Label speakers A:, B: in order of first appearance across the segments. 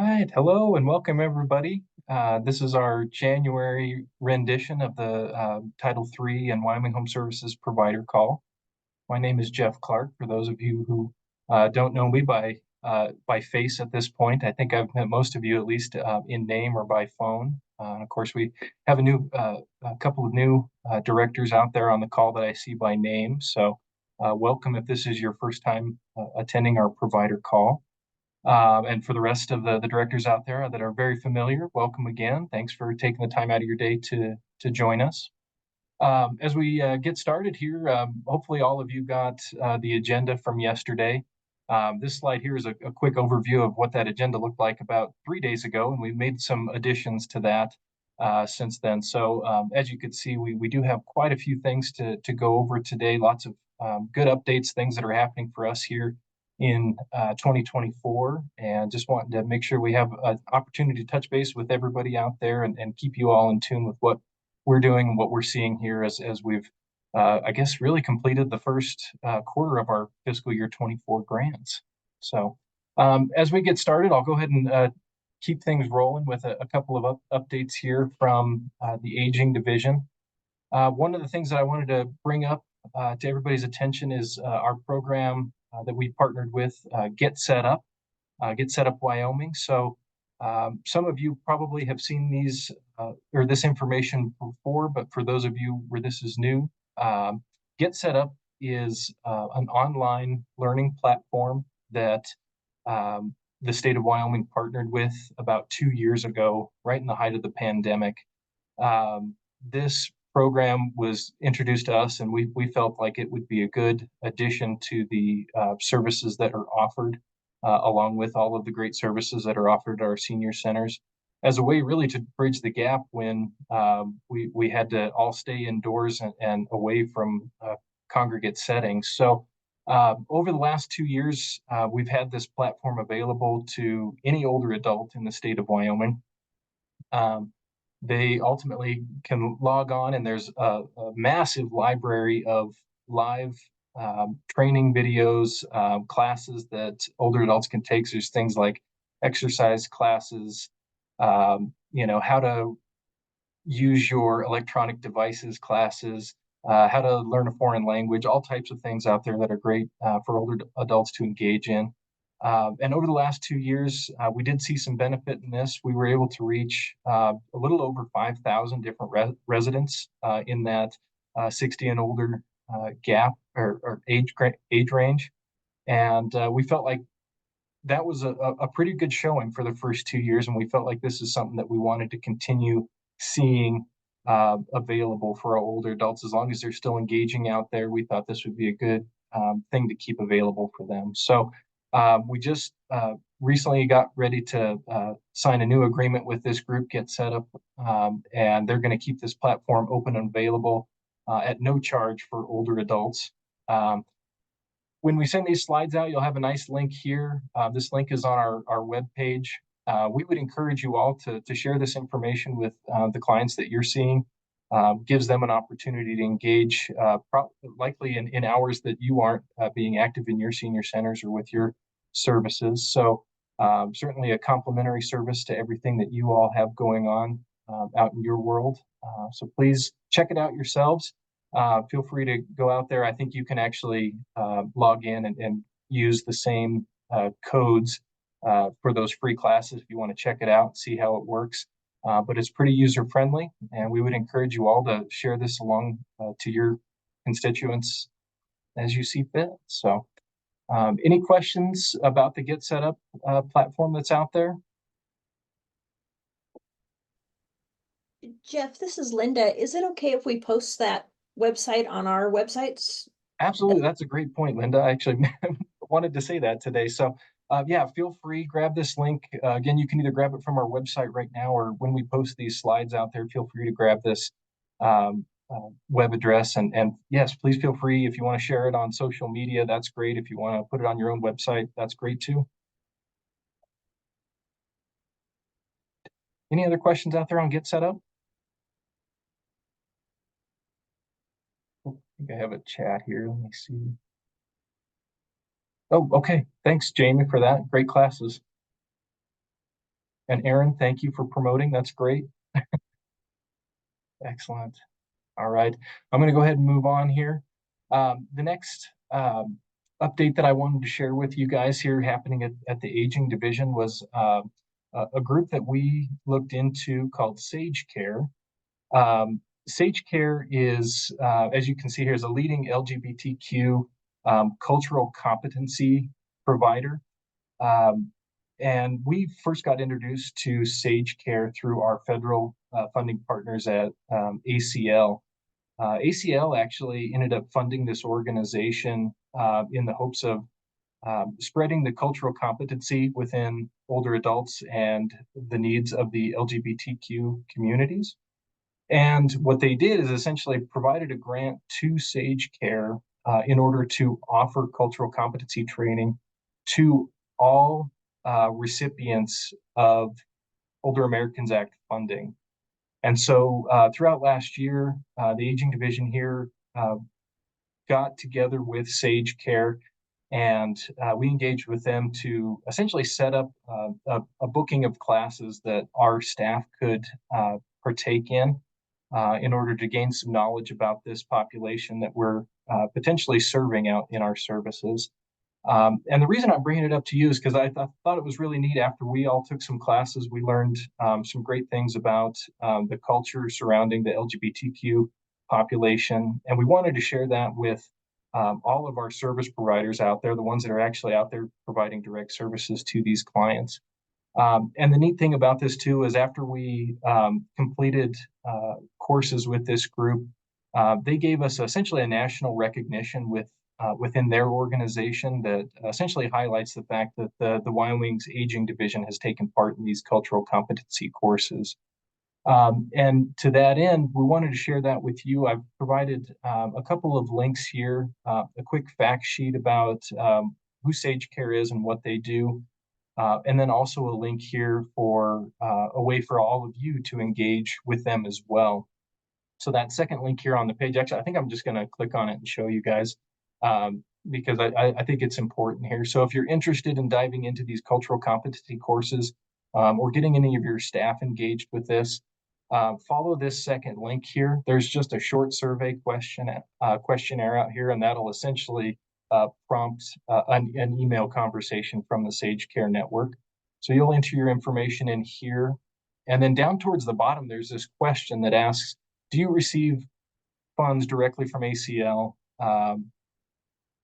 A: Right. Hello and welcome everybody. This is our January rendition of the Title III and Wyoming Home Services Provider Call. My name is Jeff Clark. For those of you who don't know me by face at this point, I think I've met most of you at least in name or by phone. Of course, we have a couple of new directors out there on the call that I see by name. So welcome if this is your first time attending our provider call. And for the rest of the directors out there that are very familiar, welcome again. Thanks for taking the time out of your day to join us. As we get started here, hopefully all of you got the agenda from yesterday. This slide here is a quick overview of what that agenda looked like about 3 days ago, and we've made some additions to that since then. So as you could see, we do have quite a few things to go over today, lots of good updates, things that are happening for us here in 2024, and just wanting to make sure we have an opportunity to touch base with everybody out there and keep you all in tune with what we're doing and what we're seeing here as we've, I guess, really completed the first quarter of our fiscal year 24 grants. So as we get started, I'll go ahead and keep things rolling with a couple of updates here from the aging division. One of the things that I wanted to bring up to everybody's attention is our program that we partnered with, Get Set Up Wyoming. So some of you probably have seen these or this information before, but for those of you where this is new, Get Set Up is an online learning platform that the state of Wyoming partnered with about 2 years ago, right in the height of the pandemic. This program was introduced to us, and we felt like it would be a good addition to the services that are offered, along with all of the great services that are offered at our senior centers, as a way really to bridge the gap when we had to all stay indoors and away from congregate settings. So over the last 2 years, we've had this platform available to any older adult in the state of Wyoming. They ultimately can log on, and there's a massive library of live training videos, classes that older adults can take. So there's things like exercise classes, how to use your electronic devices classes, how to learn a foreign language, all types of things out there that are great for older adults to engage in. And over the last 2 years, we did see some benefit in this. We were able to reach a little over 5,000 different residents in that 60 and older gap or age range. And we felt like that was a pretty good showing for the first 2 years. And we felt like this is something that we wanted to continue seeing available for our older adults. As long as they're still engaging out there, we thought this would be a good thing to keep available for them. So we just recently got ready to sign a new agreement with this group, Get Set Up, and they're going to keep this platform open and available at no charge for older adults. When we send these slides out, you'll have a nice link here. This link is on our webpage. We would encourage you all to share this information with the clients that you're seeing. Gives them an opportunity to engage, likely in hours that you aren't being active in your senior centers or with your services. So certainly a complimentary service to everything that you all have going on out in your world. So please check it out yourselves. Feel free to go out there. I think you can actually log in and use the same codes for those free classes if you want to check it out and see how it works. But it's pretty user-friendly, and we would encourage you all to share this along to your constituents as you see fit. So any questions about the Get Set Up platform that's out there?
B: Jeff, this is Linda. Is it okay if we post that website on our websites?
A: Absolutely. That's a great point, Linda. I actually wanted to say that today. So yeah, feel free, grab this link. Again, you can either grab it from our website right now, or when we post these slides out there, feel free to grab this web address. And yes, please feel free. If you want to share it on social media, that's great. If you want to put it on your own website, that's great too. Any other questions out there on Get Set Up? I think I have a chat here. Let me see. Oh, okay. Thanks, Jamie, for that. Great classes. And Aaron, thank you for promoting. That's great. Excellent. All right. I'm going to go ahead and move on here. The next update that I wanted to share with you guys here happening at the aging division was a group that we looked into called Sage Care. Sage Care is, as you can see here, is a leading LGBTQ cultural competency provider. And we first got introduced to Sage Care through our federal funding partners at ACL. ACL actually ended up funding this organization in the hopes of spreading the cultural competency within older adults and the needs of the LGBTQ communities. And what they did is essentially provided a grant to Sage Care in order to offer cultural competency training to all recipients of Older Americans Act funding. And so throughout last year, the aging division here got together with Sage Care, and we engaged with them to essentially set up a booking of classes that our staff could partake in order to gain some knowledge about this population that we're potentially serving out in our services. And the reason I'm bringing it up to you is because I thought it was really neat. After we all took some classes, we learned some great things about the culture surrounding the LGBTQ population. And we wanted to share that with all of our service providers out there, the ones that are actually out there providing direct services to these clients. And the neat thing about this too is after we completed courses with this group, they gave us essentially a national recognition within their organization that essentially highlights the fact that the Wyoming's aging division has taken part in these cultural competency courses. And to that end, we wanted to share that with you. I've provided a couple of links here, a quick fact sheet about who Sage Care is and what they do. And then also a link here for a way for all of you to engage with them as well. So that second link here on the page, actually, I think I'm just going to click on it and show you guys because I think it's important here. So if you're interested in diving into these cultural competency courses or getting any of your staff engaged with this, follow this second link here. There's just a short survey questionnaire out here, and that'll essentially prompt an email conversation from the Sage Care Network. So you'll enter your information in here. And then down towards the bottom, there's this question that asks, do you receive funds directly from ACL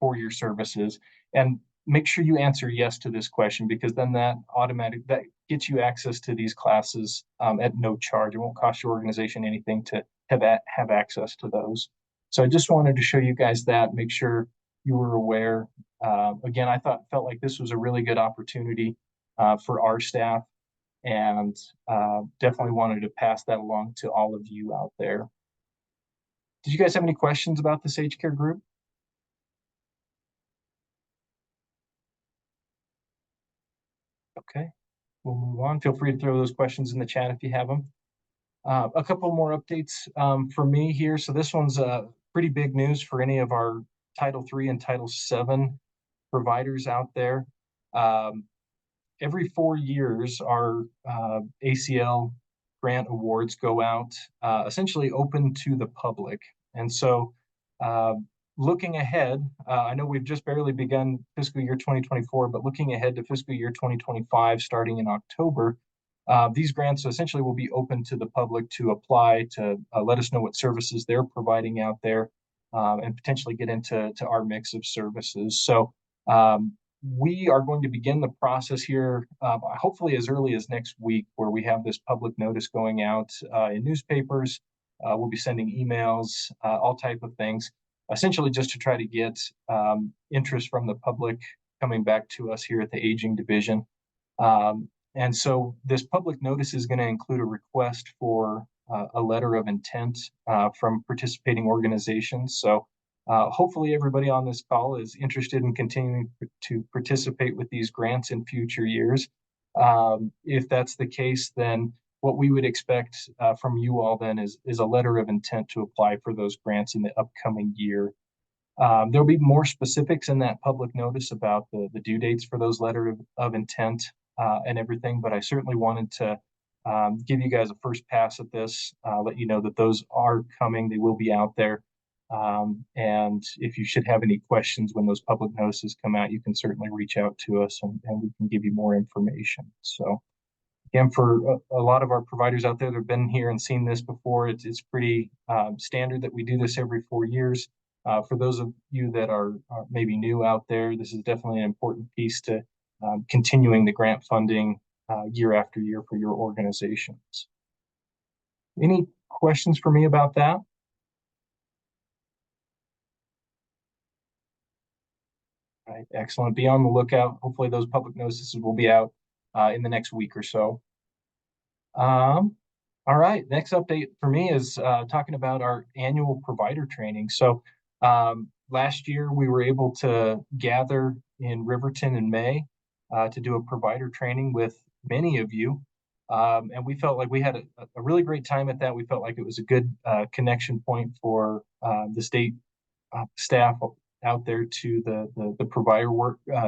A: for your services? And make sure you answer yes to this question, because then that gets you access to these classes at no charge. It won't cost your organization anything to have access to those. So I just wanted to show you guys that, make sure you were aware. Again, I felt like this was a really good opportunity for our staff, and definitely wanted to pass that along to all of you out there. Did you guys have any questions about the Sage Care group? Okay, we'll move on. Feel free to throw those questions in the chat if you have them. A couple more updates for me here. So this one's pretty big news for any of our Title III and Title VII providers out there. Every 4 years, our ACL grant awards go out, essentially open to the public. And so looking ahead, I know we've just barely begun fiscal year 2024, but looking ahead to fiscal year 2025, starting in October, these grants essentially will be open to the public to apply, to let us know what services they're providing out there, and potentially get into our mix of services. So we are going to begin the process here, hopefully as early as next week, where we have this public notice going out in newspapers. We'll be sending emails, all type of things, essentially just to try to get interest from the public coming back to us here at the aging division. And so this public notice is going to include a request for a letter of intent from participating organizations. So hopefully everybody on this call is interested in continuing to participate with these grants in future years. If that's the case, then what we would expect from you all then is a letter of intent to apply for those grants in the upcoming year. There'll be more specifics in that public notice about the due dates for those letter of intent. and everything, but I certainly wanted to give you guys a first pass at this, let you know that those are coming. They will be out there. And if you should have any questions when those public notices come out, you can certainly reach out to us and we can give you more information. So again, for a lot of our providers out there that have been here and seen this before, it's pretty standard that we do this every 4 years. For those of you that are maybe new out there, this is definitely an important piece to continuing the grant funding year after year for your organizations. Any questions for me about that? All right, excellent. Be on the lookout. Hopefully those public notices will be out in the next week or so. All right, next update for me is talking about our annual provider training. So last year we were able to gather in Riverton in May to do a provider training with many of you. And we felt like we had a really great time at that. We felt like it was a good connection point for the state staff out there to the provider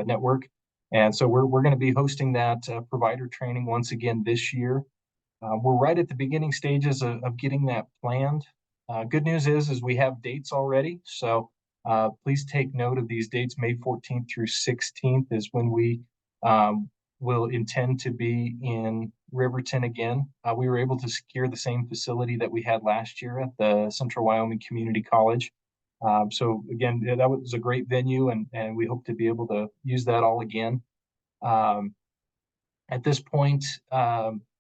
A: network. And so we're going to be hosting that provider training once again this year. We're right at the beginning stages of getting that planned. Good news is we have dates already. So please take note of these dates. May 14th through 16th is when we will intend to be in Riverton again. We were able to secure the same facility that we had last year at the Central Wyoming Community College. So again, that was a great venue, and we hope to be able to use that all again. At this point,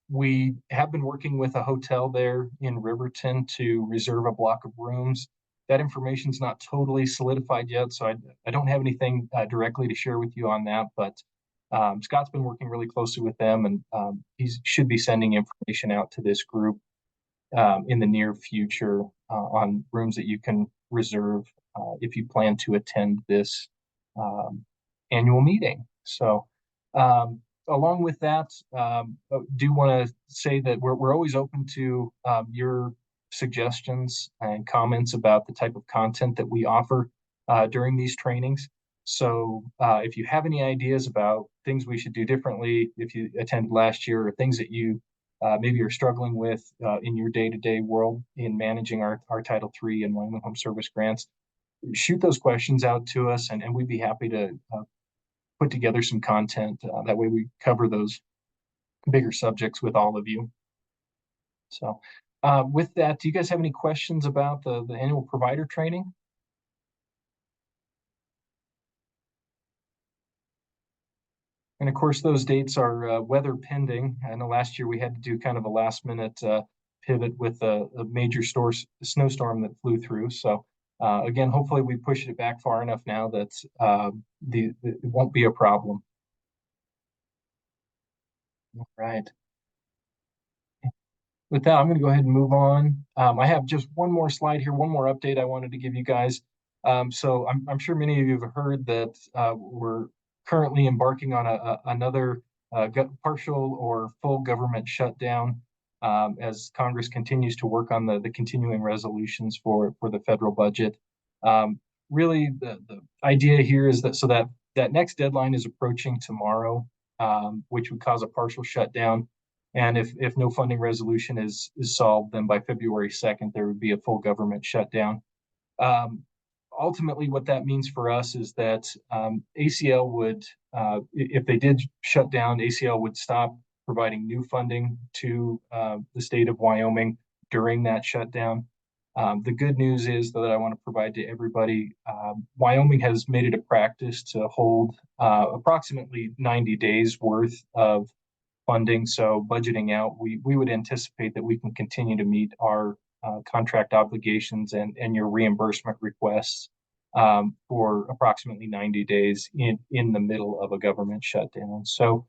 A: we have been working with a hotel there in Riverton to reserve a block of rooms. That information is not totally solidified yet, so I don't have anything directly to share with you on that, but Scott's been working really closely with them, and he should be sending information out to this group in the near future on rooms that you can reserve if you plan to attend this annual meeting. So along with that, do want to say that we're always open to your suggestions and comments about the type of content that we offer during these trainings. So if you have any ideas about things we should do differently, if you attended last year, or things that you maybe you're struggling with in your day-to-day world in managing our Title III and Wyoming Home Service grants, shoot those questions out to us, and we'd be happy to put together some content. That way we cover those bigger subjects with all of you. So with that, do you guys have any questions about the annual provider training? And of course, those dates are weather pending. I know last year we had to do kind of a last minute pivot with a major snowstorm that flew through. So again, hopefully we pushed it back far enough now that it won't be a problem. All right. With that, I'm going to go ahead and move on. I have just one more slide here, one more update I wanted to give you guys. So I'm sure many of you have heard that we're currently embarking on another partial or full government shutdown as Congress continues to work on the continuing resolutions for the federal budget. Really, the idea here is that that next deadline is approaching tomorrow, which would cause a partial shutdown. And if no funding resolution is solved, then by February 2nd, there would be a full government shutdown. Ultimately, what that means for us is that ACL would, if they did shut down, ACL would stop providing new funding to the state of Wyoming during that shutdown. The good news is that I want to provide to everybody, Wyoming has made it a practice to hold approximately 90 days worth of funding. So budgeting out, we would anticipate that we can continue to meet our contract obligations and your reimbursement requests for approximately 90 days in the middle of a government shutdown. So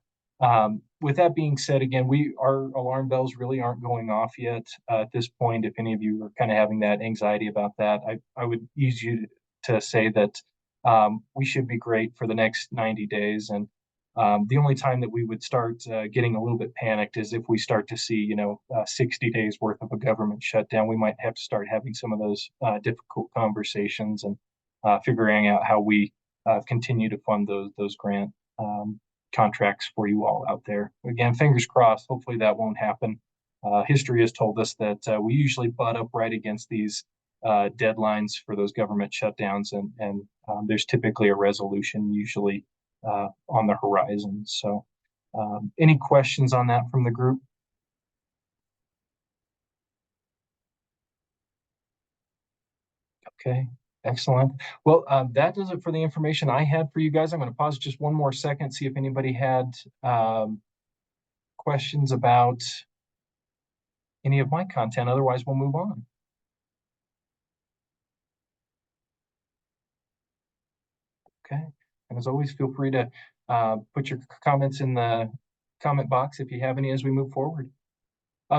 A: with that being said, again, our alarm bells really aren't going off yet at this point. If any of you are kind of having that anxiety about that, I would ease you to say that we should be great for the next 90 days. And the only time that we would start getting a little bit panicked is if we start to see, 60 days worth of a government shutdown. We might have to start having some of those difficult conversations and figuring out how we continue to fund those grant contracts for you all out there. Again, fingers crossed, hopefully that won't happen. History has told us that we usually butt up right against these deadlines for those government shutdowns, and there's typically a resolution usually on the horizon. So any questions on that from the group? Okay, excellent. Well, that does it for the information I had for you guys. I'm going to pause just one more second, see if anybody had questions about any of my content. Otherwise, we'll move on. Okay, and as always, feel free to put your comments in the comment box if you have any as we move forward.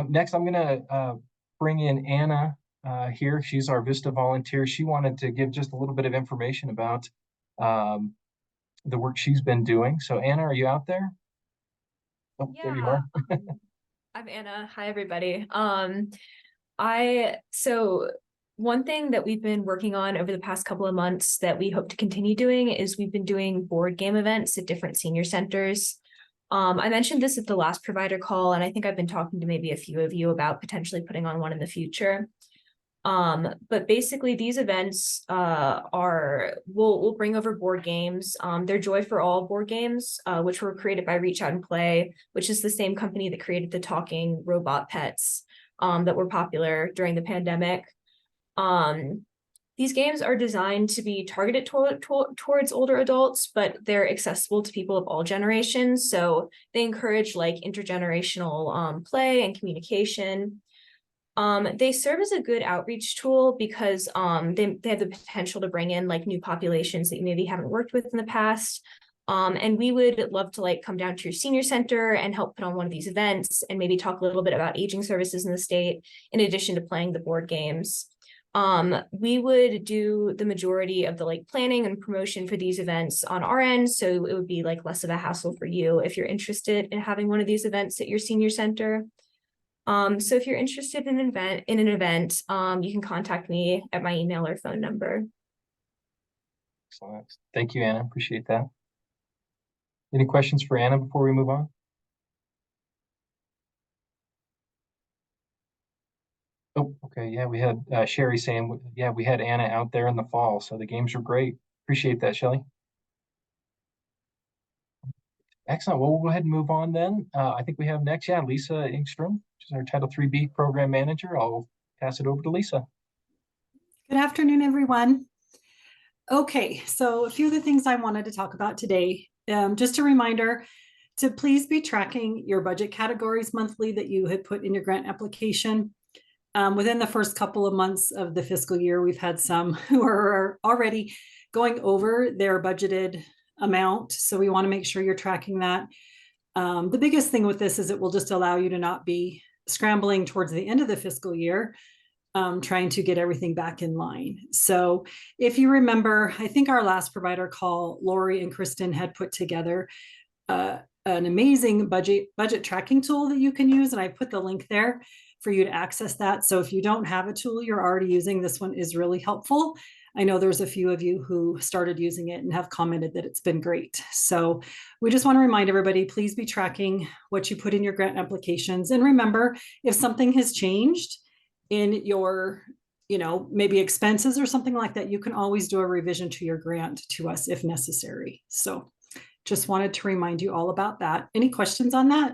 A: Next, I'm going to bring in Anna here. She's our Vista volunteer. She wanted to give just a little bit of information about the work she's been doing. So Anna, are you out there? Oh, there you are.
C: I'm Anna. Hi, everybody. So one thing that we've been working on over the past couple of months that we hope to continue doing is we've been doing board game events at different senior centers. I mentioned this at the last provider call, and I think I've been talking to maybe a few of you about potentially putting on one in the future. But basically these events we'll bring over board games. They're Joy for All board games, which were created by Reach Out and Play, which is the same company that created the talking robot pets that were popular during the pandemic. These games are designed to be targeted towards older adults, but they're accessible to people of all generations. So they encourage like intergenerational play and communication. They serve as a good outreach tool because they have the potential to bring in like new populations that you maybe haven't worked with in the past. And we would love to like come down to your senior center and help put on one of these events and maybe talk a little bit about aging services in the state, in addition to playing the board games. We would do the majority of the like planning and promotion for these events on our end. So it would be like less of a hassle for you if you're interested in having one of these events at your senior center. So if you're interested in an event, you can contact me at my email or phone number.
A: Excellent. Thank you, Anna. Appreciate that. Any questions for Anna before we move on? Oh, okay. Yeah, we had Sherry saying, yeah, we had Anna out there in the fall, so the games were great. Appreciate that, Shelly. Excellent. Well, we'll go ahead and move on then. I think we have next, yeah, Lisa Ingstrom, which is our Title III-B program manager. I'll pass it over to Lisa.
D: Good afternoon, everyone. Okay, so a few of the things I wanted to talk about today. Just a reminder to please be tracking your budget categories monthly that you had put in your grant application. Within the first couple of months of the fiscal year, we've had some who are already going over their budgeted amount. So we want to make sure you're tracking that. The biggest thing with this is it will just allow you to not be scrambling towards the end of the fiscal year, trying to get everything back in line. So if you remember, I think our last provider call, Lori and Kristen had put together an amazing budget tracking tool that you can use. And I put the link there for you to access that. So if you don't have a tool you're already using, this one is really helpful. I know there's a few of you who started using it and have commented that it's been great. So we just want to remind everybody, please be tracking what you put in your grant applications. And remember, if something has changed in your, maybe expenses or something like that, you can always do a revision to your grant to us if necessary. So just wanted to remind you all about that. Any questions on that?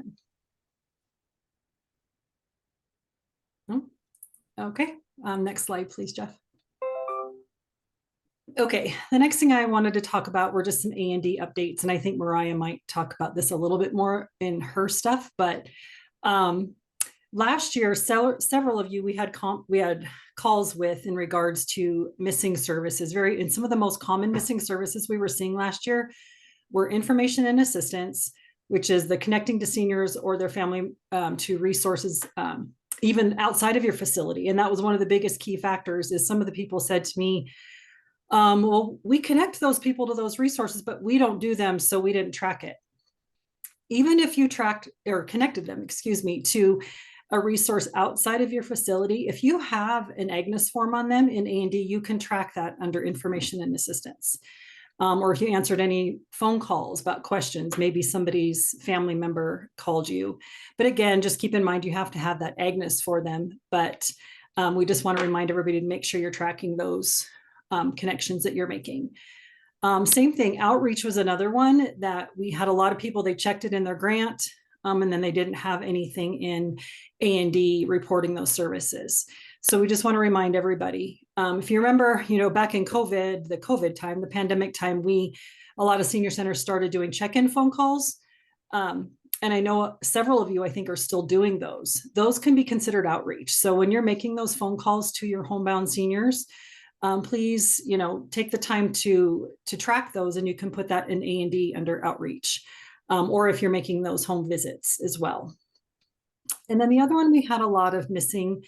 D: No? Okay, next slide, please, Jeff. Okay, the next thing I wanted to talk about were just some A&D updates, and I think Mariah might talk about this a little bit more in her stuff, but last year, several of you we had calls with in regards to missing services. And some of the most common missing services we were seeing last year were information and assistance, which is the connecting to seniors or their family to resources even outside of your facility. And that was one of the biggest key factors. Is some of the people said to me, well, we connect those people to those resources, but we don't do them, so we didn't track it. Even if you tracked or connected them, to a resource outside of your facility, if you have an AGNAS form on them in A&D, you can track that under information and assistance. or if you answered any phone calls about questions, maybe somebody's family member called you. But again, just keep in mind, you have to have that Agnes for them. But we just want to remind everybody to make sure you're tracking those connections that you're making. Same thing, outreach was another one that we had a lot of people, they checked it in their grant, and then they didn't have anything in A&D reporting those services. So we just want to remind everybody, if you remember, back in COVID, the COVID time, the pandemic time, a lot of senior centers started doing check-in phone calls. And I know several of you, I think, are still doing those. Those can be considered outreach. So when you're making those phone calls to your homebound seniors, please, take the time to track those, and you can put that in A&D under outreach, or if you're making those home visits as well. And then the other one we had a lot of missing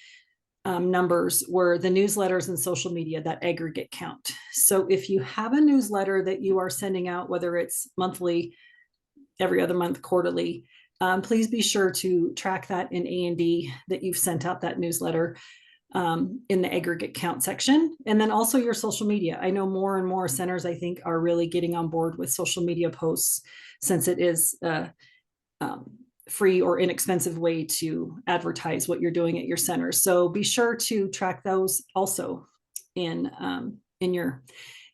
D: numbers were the newsletters and social media, that aggregate count. So if you have a newsletter that you are sending out, whether it's monthly, every other month, quarterly, please be sure to track that in A&D that you've sent out that newsletter in the aggregate count section. And then also your social media. I know more and more centers, I think, are really getting on board with social media posts, since it is a free or inexpensive way to advertise what you're doing at your center. So be sure to track those also in your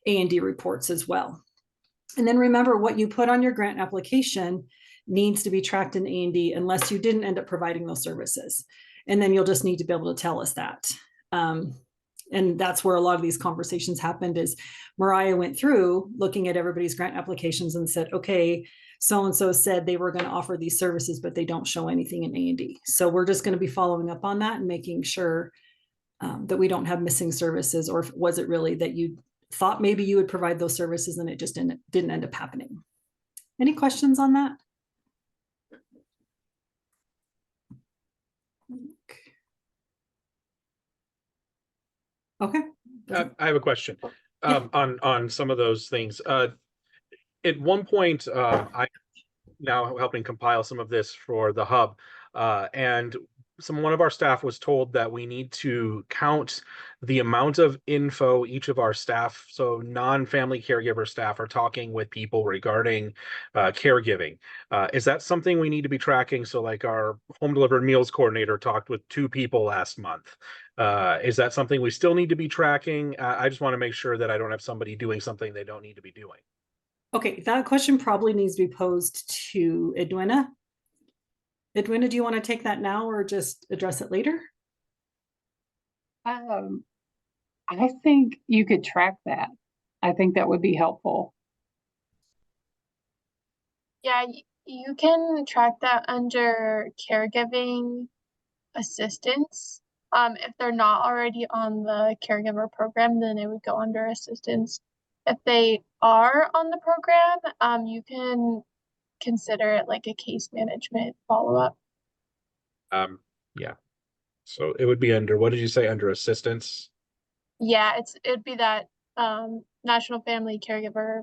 D: A&D reports as well. And then remember, what you put on your grant application needs to be tracked in A&D unless you didn't end up providing those services. And then you'll just need to be able to tell us that. And that's where a lot of these conversations happened, is Mariah went through looking at everybody's grant applications and said, okay, so-and-so said they were going to offer these services, but they don't show anything in A&D. So we're just going to be following up on that and making sure that we don't have missing services, or was it really that you thought maybe you would provide those services and it just didn't end up happening. Any questions on that? Okay.
E: I have a question on some of those things. At one point, I now helping compile some of this for the hub, and one of our staff was told that we need to count the amount of info each of our staff, so non-family caregiver staff, are talking with people regarding caregiving. Is that something we need to be tracking? So like our home delivered meals coordinator talked with 2 people last month. Is that something we still need to be tracking? I just want to make sure that I don't have somebody doing something they don't need to be doing.
D: Okay, that question probably needs to be posed to Edwina. Edwina, do you want to take that now or just address it later?
F: I think you could track that. I think that would be helpful.
G: Yeah, you can track that under caregiving assistance. If they're not already on the caregiver program, then it would go under assistance. If they are on the program, you can consider it like a case management follow-up.
E: Yeah. So it would be under, what did you say, under assistance?
G: Yeah, it'd be that National Family Caregiver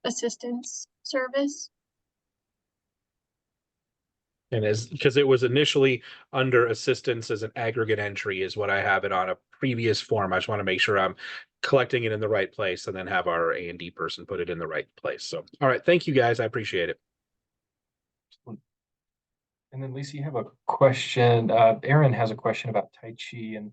G: Assistance Service.
E: And because it was initially under assistance as an aggregate entry is what I have it on a previous form. I just want to make sure I'm collecting it in the right place and then have our A&D person put it in the right place. So, all right. Thank you guys. I appreciate it.
A: And then Lisa, you have a question. Aaron has a question about Tai Chi and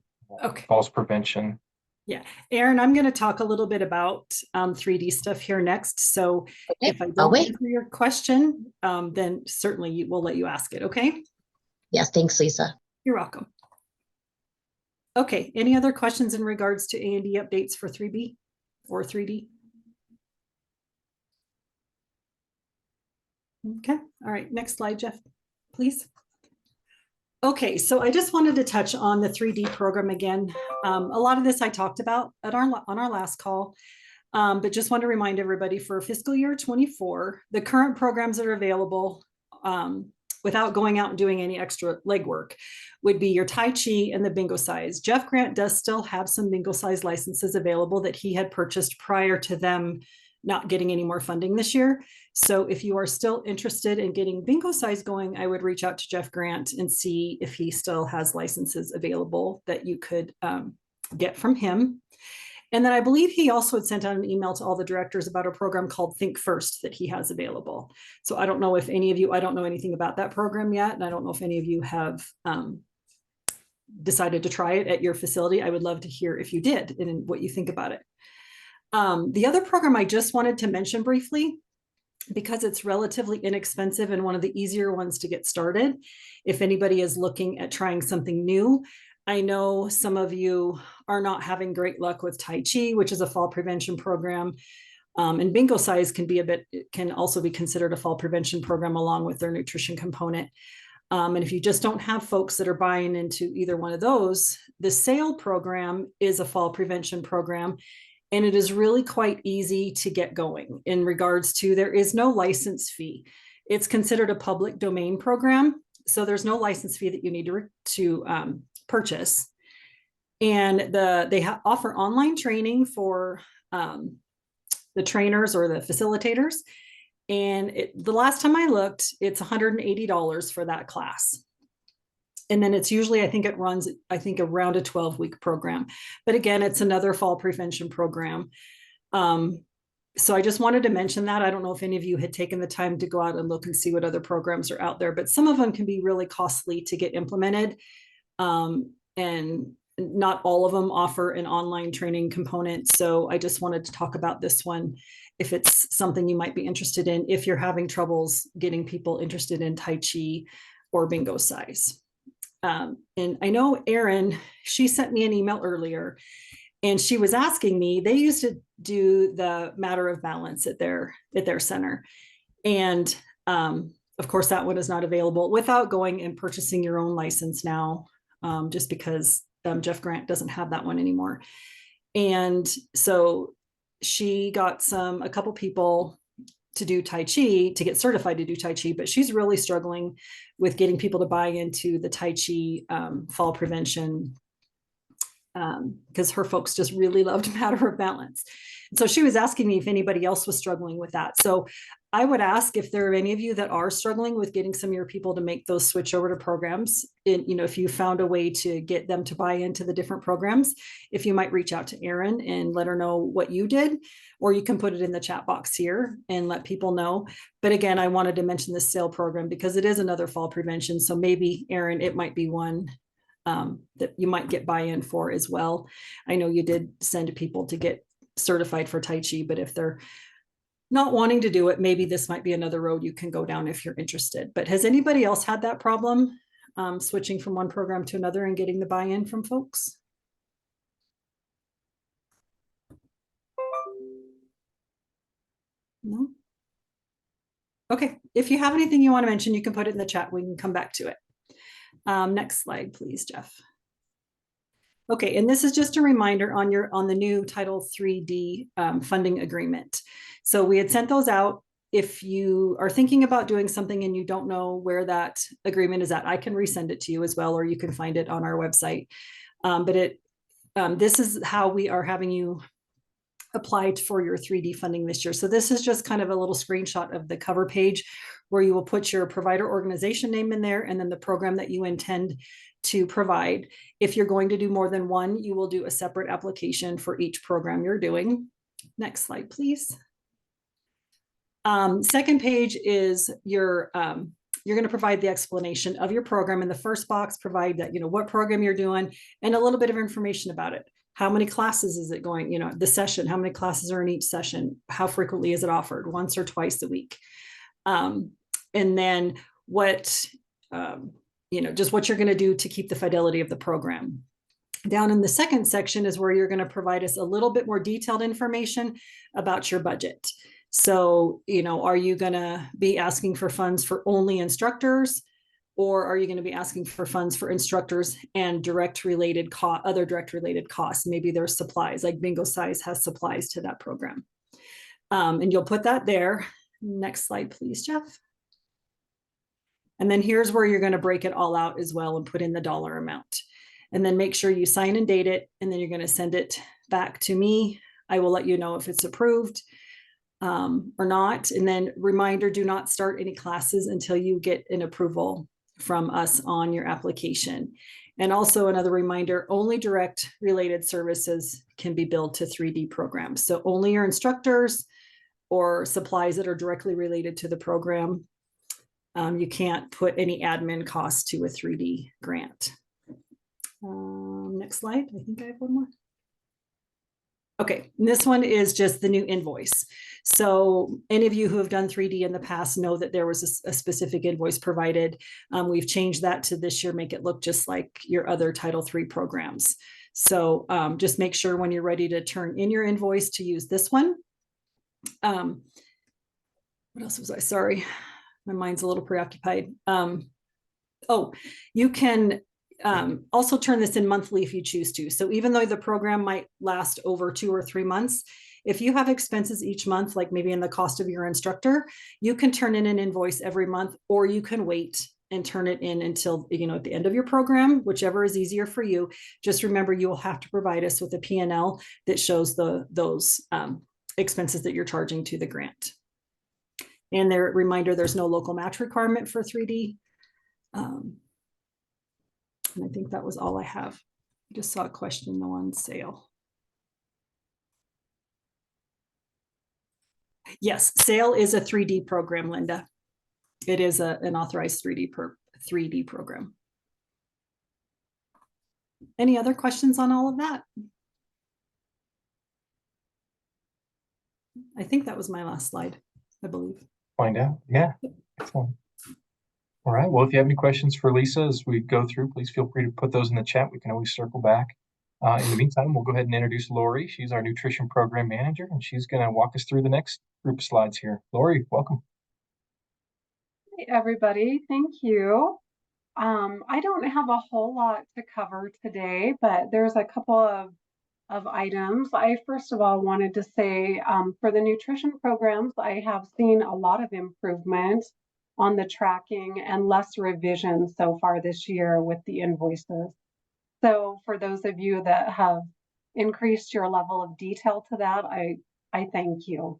A: falls prevention.
D: Yeah, Aaron, I'm going to talk a little bit about 3D stuff here next. So
H: okay.
D: If I don't answer your question, then certainly we'll let you ask it. Okay.
H: Yes. Thanks, Lisa.
D: You're welcome. Okay. Any other questions in regards to A&D updates for 3B or 3D? Okay. All right. Next slide, Jeff, please. Okay, so I just wanted to touch on the 3D program again. A lot of this I talked about on our last call, but just want to remind everybody for fiscal year 24, the current programs that are available without going out and doing any extra legwork would be your Tai Chi and the bingo size. Jeff Grant does still have some bingo size licenses available that he had purchased prior to them not getting any more funding this year. So if you are still interested in getting bingo size going, I would reach out to Jeff Grant and see if he still has licenses available that you could get from him. And then I believe he also had sent out an email to all the directors about a program called Think First that he has available. So I don't know if any of you, I don't know anything about that program yet. And I don't know if any of you have decided to try it at your facility. I would love to hear if you did and what you think about it. The other program I just wanted to mention briefly, because it's relatively inexpensive and one of the easier ones to get started, if anybody is looking at trying something new. I know some of you are not having great luck with Tai Chi, which is a fall prevention program. And bingo size can also be considered a fall prevention program along with their nutrition component. And if you just don't have folks that are buying into either one of those, the SAIL program is a fall prevention program. And it is really quite easy to get going in regards to there is no license fee. It's considered a public domain program. So there's no license fee that you need to purchase. And they offer online training for the trainers or the facilitators. And the last time I looked, it's $180 for that class. And then it's usually, I think it runs, around a 12-week program. But again, it's another fall prevention program. So I just wanted to mention that. I don't know if any of you had taken the time to go out and look and see what other programs are out there, but some of them can be really costly to get implemented. And not all of them offer an online training component. So I just wanted to talk about this one if it's something you might be interested in, if you're having troubles getting people interested in Tai Chi or bingo size. And I know Erin, she sent me an email earlier and she was asking me, they used to do the matter of balance at their center. And of course that one is not available without going and purchasing your own license now, just because Jeff Grant doesn't have that one anymore. And so she got a couple people to do Tai Chi, to get certified to do Tai Chi, but she's really struggling with getting people to buy into the Tai Chi fall prevention, because her folks just really loved Matter of Balance. And so she was asking me if anybody else was struggling with that. So I would ask if there are any of you that are struggling with getting some of your people to make those switch over to programs, if you found a way to get them to buy into the different programs, if you might reach out to Erin and let her know what you did, or you can put it in the chat box here and let people know. But again, I wanted to mention the SAIL program because it is another fall prevention. So maybe, Erin, it might be one that you might get buy-in for as well. I know you did send people to get certified for Tai Chi, but if they're not wanting to do it, maybe this might be another road you can go down if you're interested. But has anybody else had that problem, switching from one program to another and getting the buy-in from folks? No? Okay, if you have anything you want to mention, you can put it in the chat. We can come back to it. Next slide, please, Jeff. Okay, and this is just a reminder on the new Title 3D funding agreement. So we had sent those out. If you are thinking about doing something and you don't know where that agreement is at, I can resend it to you as well, or you can find it on our website. This is how we are having you apply for your 3D funding this year. So this is just kind of a little screenshot of the cover page where you will put your provider organization name in there and then the program that you intend to provide. If you're going to do more than one, you will do a separate application for each program you're doing. Next slide, please. Second page is you're going to provide the explanation of your program. In the first box, provide that, what program you're doing and a little bit of information about it. How many classes is it going, the session, how many classes are in each session? How frequently is it offered, once or twice a week? And then what, just what you're going to do to keep the fidelity of the program. Down in the second section is where you're going to provide us a little bit more detailed information about your budget. So, are you going to be asking for funds for only instructors, or are you going to be asking for funds for instructors and other direct related costs? Maybe there's supplies, like Bingo Size has supplies to that program. And you'll put that there. Next slide, please, Jeff. And then here's where you're going to break it all out as well and put in the dollar amount. And then make sure you sign and date it. And then you're going to send it back to me. I will let you know if it's approved or not. And then reminder, do not start any classes until you get an approval from us on your application. And also another reminder, only direct related services can be billed to 3D programs. So only your instructors or supplies that are directly related to the program. You can't put any admin costs to a 3D grant. Next slide. I think I have one more. Okay, this one is just the new invoice. So any of you who have done 3D in the past know that there was a specific invoice provided. We've changed that to this year, make it look just like your other Title III programs. So just make sure when you're ready to turn in your invoice to use this one. What else was I? Sorry, my mind's a little preoccupied. Oh, you can also turn this in monthly if you choose to. So even though the program might last over 2 or 3 months, if you have expenses each month, like maybe in the cost of your instructor, you can turn in an invoice every month, or you can wait and turn it in until, at the end of your program, whichever is easier for you. Just remember, you will have to provide us with a P&L that shows those expenses that you're charging to the grant. And their reminder, there's no local match requirement for 3D. And I think that was all I have. I just saw a question though on sale. Yes, SAIL is a 3D program, Linda. It is an authorized 3D program. Any other questions on all of that? I think that was my last slide, I believe.
A: Find out. Yeah. Excellent. All right. Well, if you have any questions for Lisa as we go through, please feel free to put those in the chat. We can always circle back. In the meantime, we'll go ahead and introduce Lori. She's our nutrition program manager, and she's going to walk us through the next group of slides here. Lori, welcome.
I: Hey, everybody. Thank you. I don't have a whole lot to cover today, but there's a couple of items. I first of all wanted to say for the nutrition programs, I have seen a lot of improvement on the tracking and less revision so far this year with the invoices. So for those of you that have increased your level of detail to that, I thank you.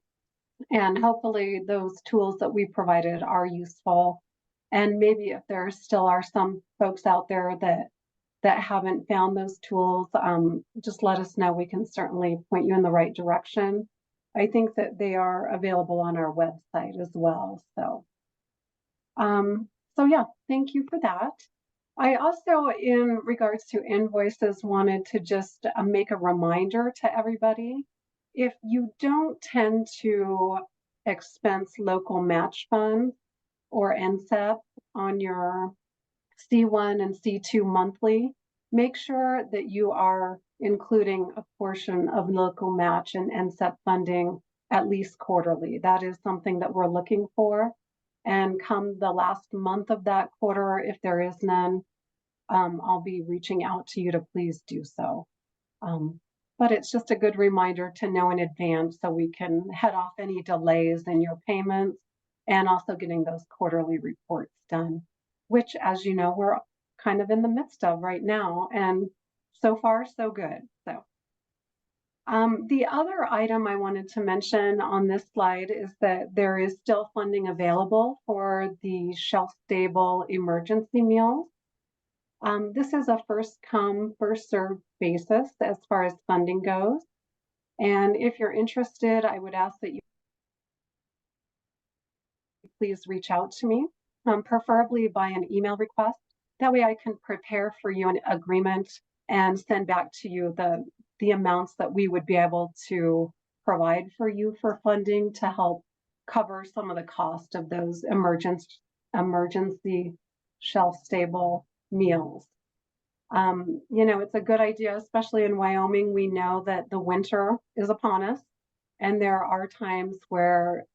I: And hopefully those tools that we provided are useful. And maybe if there still are some folks out there that haven't found those tools, just let us know. We can certainly point you in the right direction. I think that they are available on our website as well. So yeah, thank you for that. I also, in regards to invoices, wanted to just make a reminder to everybody. If you don't tend to expense local match funds or NSEP on your C1 and C2 monthly, make sure that you are including a portion of local match and NSEP funding at least quarterly. That is something that we're looking for. And come the last month of that quarter, if there is none, I'll be reaching out to you to please do so. But it's just a good reminder to know in advance so we can head off any delays in your payments and also getting those quarterly reports done, which, as you know, we're kind of in the midst of right now. And so far, so good. So the other item I wanted to mention on this slide is that there is still funding available for the shelf-stable emergency meals. This is a first come, first served basis as far as funding goes. And if you're interested, I would ask that you please reach out to me, preferably by an email request. That way I can prepare for you an agreement and send back to you the amounts that we would be able to provide for you for funding to help cover some of the cost of those emergency shelf-stable meals. It's a good idea, especially in Wyoming. We know that the winter is upon us, and there are times where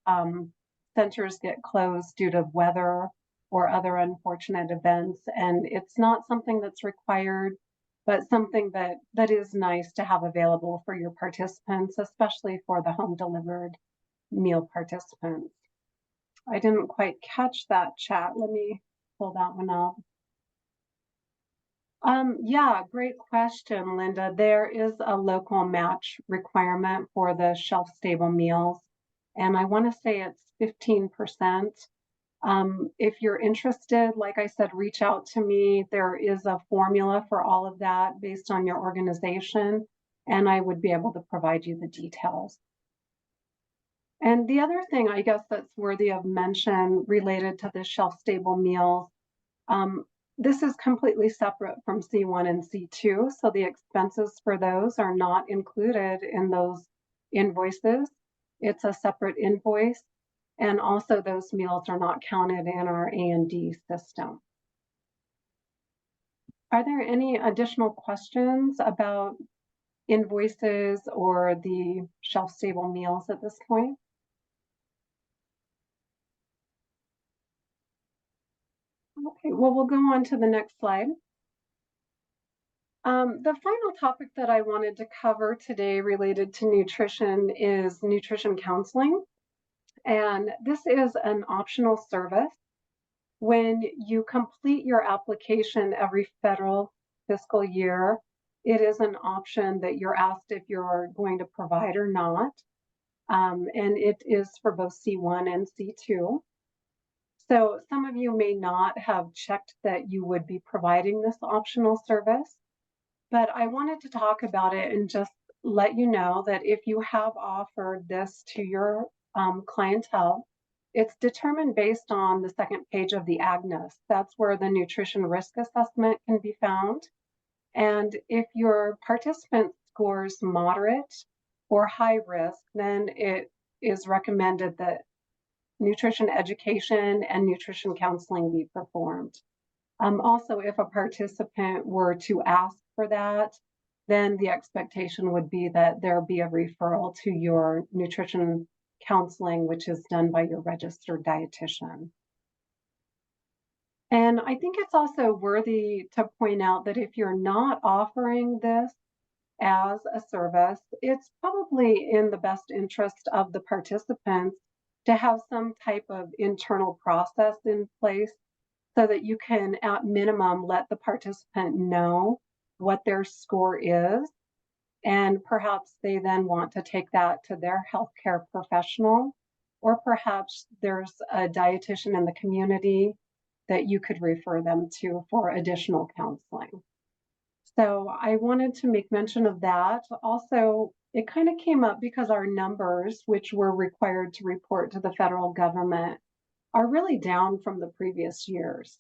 I: centers get closed due to weather or other unfortunate events. And it's not something that's required, but something that is nice to have available for your participants, especially for the home delivered meal participants. I didn't quite catch that chat. Let me pull that one up. Yeah, great question, Linda. There is a local match requirement for the shelf-stable meals, and I want to say it's 15%. If you're interested, like I said, reach out to me. There is a formula for all of that based on your organization, and I would be able to provide you the details. And the other thing I guess that's worthy of mention related to the shelf-stable meals, this is completely separate from C1 and C2, so the expenses for those are not included in those invoices. It's a separate invoice, and also those meals are not counted in our A&D system. Are there any additional questions about invoices or the shelf-stable meals at this point? Okay, well, we'll go on to the next slide. The final topic that I wanted to cover today related to nutrition is nutrition counseling. And this is an optional service. When you complete your application every federal fiscal year, it is an option that you're asked if you're going to provide or not. And it is for both C1 and C2. So some of you may not have checked that you would be providing this optional service, but I wanted to talk about it and just let you know that if you have offered this to your clientele, it's determined based on the second page of the AGNIS. That's where the nutrition risk assessment can be found. And if your participant scores moderate or high risk, then it is recommended that nutrition education and nutrition counseling be performed. Also, if a participant were to ask for that, then the expectation would be that there be a referral to your nutrition counseling, which is done by your registered dietitian. And I think it's also worthy to point out that if you're not offering this as a service, it's probably in the best interest of the participants to have some type of internal process in place so that you can, at minimum, let the participant know what their score is. And perhaps they then want to take that to their healthcare professional, or perhaps there's a dietitian in the community that you could refer them to for additional counseling. So I wanted to make mention of that. Also, it kind of came up because our numbers, which we're required to report to the federal government, are really down from the previous years.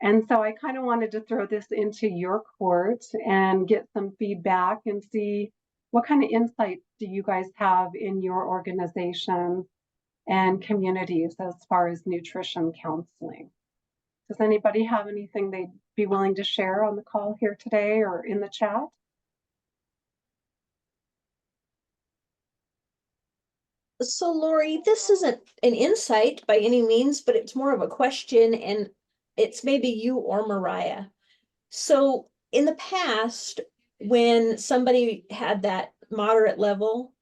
I: And so I kind of wanted to throw this into your court and get some feedback and see what kind of insights do you guys have in your organization and communities as far as nutrition counseling. Does anybody have anything they'd be willing to share on the call here today or in the chat?
B: So Lori, this isn't an insight by any means, but it's more of a question, and it's maybe you or Mariah. So in the past, when somebody had that moderate level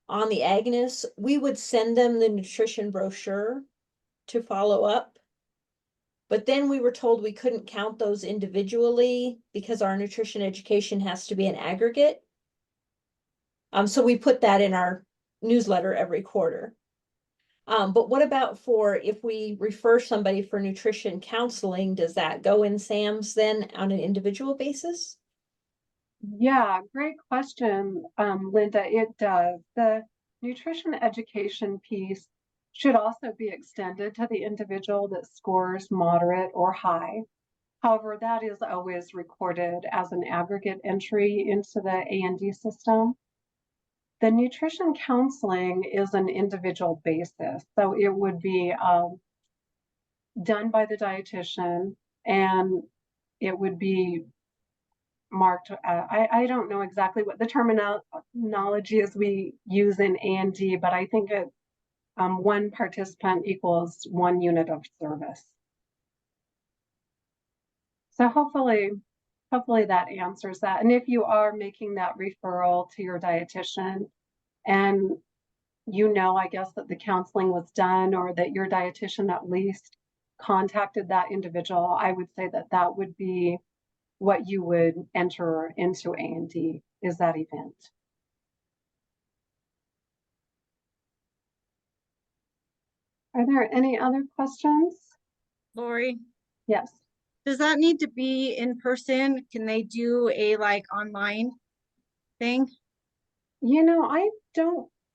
B: on the Agnes, we would send them the nutrition brochure to follow up. But then we were told we couldn't count those individually because our nutrition education has to be an aggregate. So we put that in our newsletter every quarter. But what about for if we refer somebody for nutrition counseling, does that go in SAMS then on an individual basis?
I: Yeah, great question, Linda. It does. The nutrition education piece should also be extended to the individual that scores moderate or high. However, that is always recorded as an aggregate entry into the A&D system. The nutrition counseling is an individual basis, so it would be done by the dietitian, and it would be marked. I don't know exactly what the terminology is we use in A&D, but I think it one participant equals 1 unit of service. So hopefully that answers that. And if you are making that referral to your dietitian and you know, I guess, that the counseling was done or that your dietitian at least contacted that individual, I would say that that would be what you would enter into A&D, is that event. Are there any other questions?
J: Lori,
I: Yes.
J: does that need to be in person? Can they do a like online thing?
I: You know,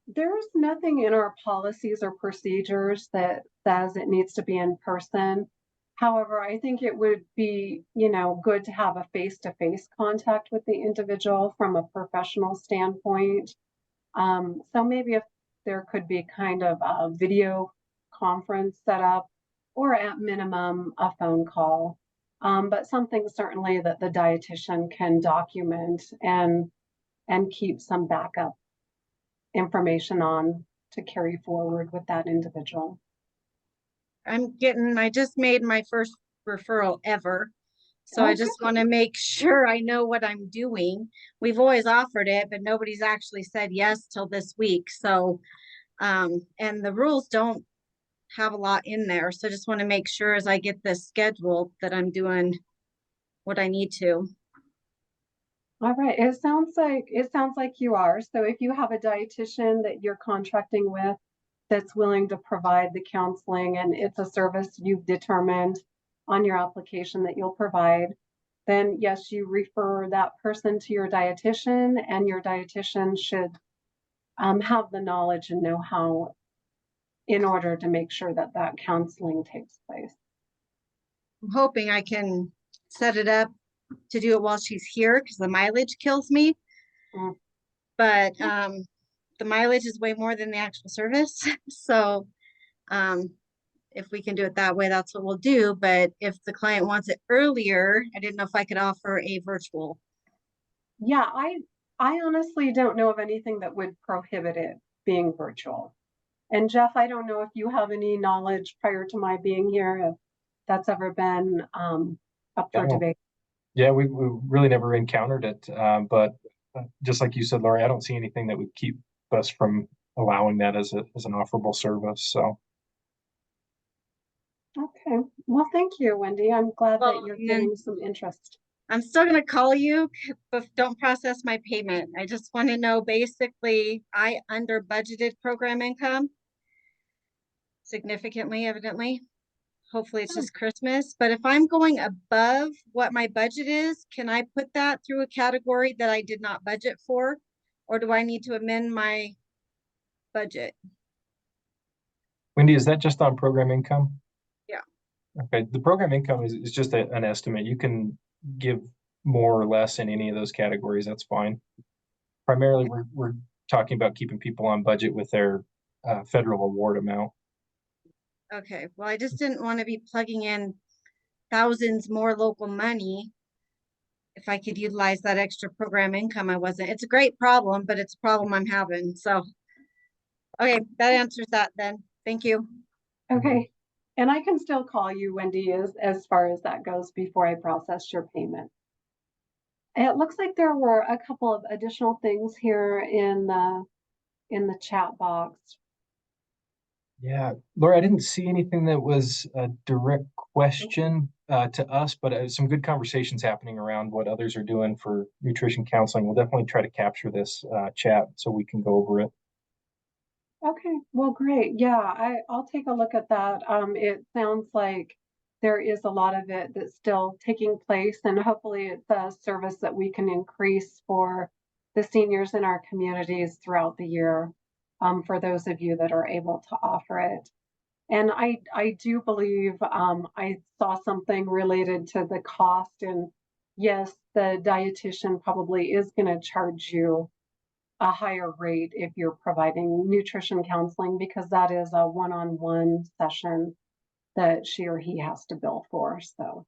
I: there's nothing in our policies or procedures that says it needs to be in person. However, I think it would be, good to have a face-to-face contact with the individual from a professional standpoint. So maybe if there could be kind of a video conference set up, or at minimum, a phone call. But something certainly that the dietitian can document and keep some backup information on to carry forward with that individual.
J: I just made my first referral ever. So
I: Oh,
J: I just want to make sure I know what I'm doing. We've always offered it, but nobody's actually said yes till this week. So, and the rules don't have a lot in there. So I just want to make sure as I get this scheduled that I'm doing what I need to.
I: All right. It sounds like you are. So if you have a dietitian that you're contracting with that's willing to provide the counseling and it's a service you've determined on your application that you'll provide, then yes, you refer that person to your dietitian, and your dietitian should have the knowledge and know-how in order to make sure that that counseling takes place.
J: I'm hoping I can set it up to do it while she's here because the mileage kills me.
I: Mm.
J: But the mileage is way more than the actual service. So if we can do it that way, that's what we'll do. But if the client wants it earlier, I didn't know if I could offer a virtual.
I: Yeah, I honestly don't know of anything that would prohibit it being virtual. And Jeff, I don't know if you have any knowledge prior to my being here, if that's ever been up for debate.
A: Yeah, we really never encountered it. But just like you said, Lori, I don't see anything that would keep us from allowing that as an offerable service. So.
I: Okay. Well, thank you, Wendy. I'm glad that you're
J: and then
I: getting some interest.
J: I'm still going to call you, but don't process my payment. I just want to know, basically, I under budgeted program income significantly, evidently. Hopefully it's just Christmas. But if I'm going above what my budget is, can I put that through a category that I did not budget for? Or do I need to amend my budget?
A: Wendy, is that just on program income?
J: Yeah.
A: Okay, the program income is just an estimate. You can give more or less in any of those categories. That's fine. Primarily, we're talking about keeping people on budget with their federal award amount.
J: Okay, well, I just didn't want to be plugging in thousands more local money. If I could utilize that extra program income, it's a great problem, but it's a problem I'm having. So, okay, that answers that then. Thank you.
I: Okay. And I can still call you, Wendy, as far as that goes before I process your payment. It looks like there were a couple of additional things here in the chat box.
A: Yeah, Laura, I didn't see anything that was a direct question to us, but some good conversations happening around what others are doing for nutrition counseling. We'll definitely try to capture this chat so we can go over it.
I: Okay, well, great. Yeah, I'll take a look at that. It sounds like there is a lot of it that's still taking place, and hopefully it's a service that we can increase for the seniors in our communities throughout the year, for those of you that are able to offer it. And I do believe I saw something related to the cost, and yes, the dietitian probably is going to charge you a higher rate if you're providing nutrition counseling, because that is a one-on-one session that she or he has to bill for. So,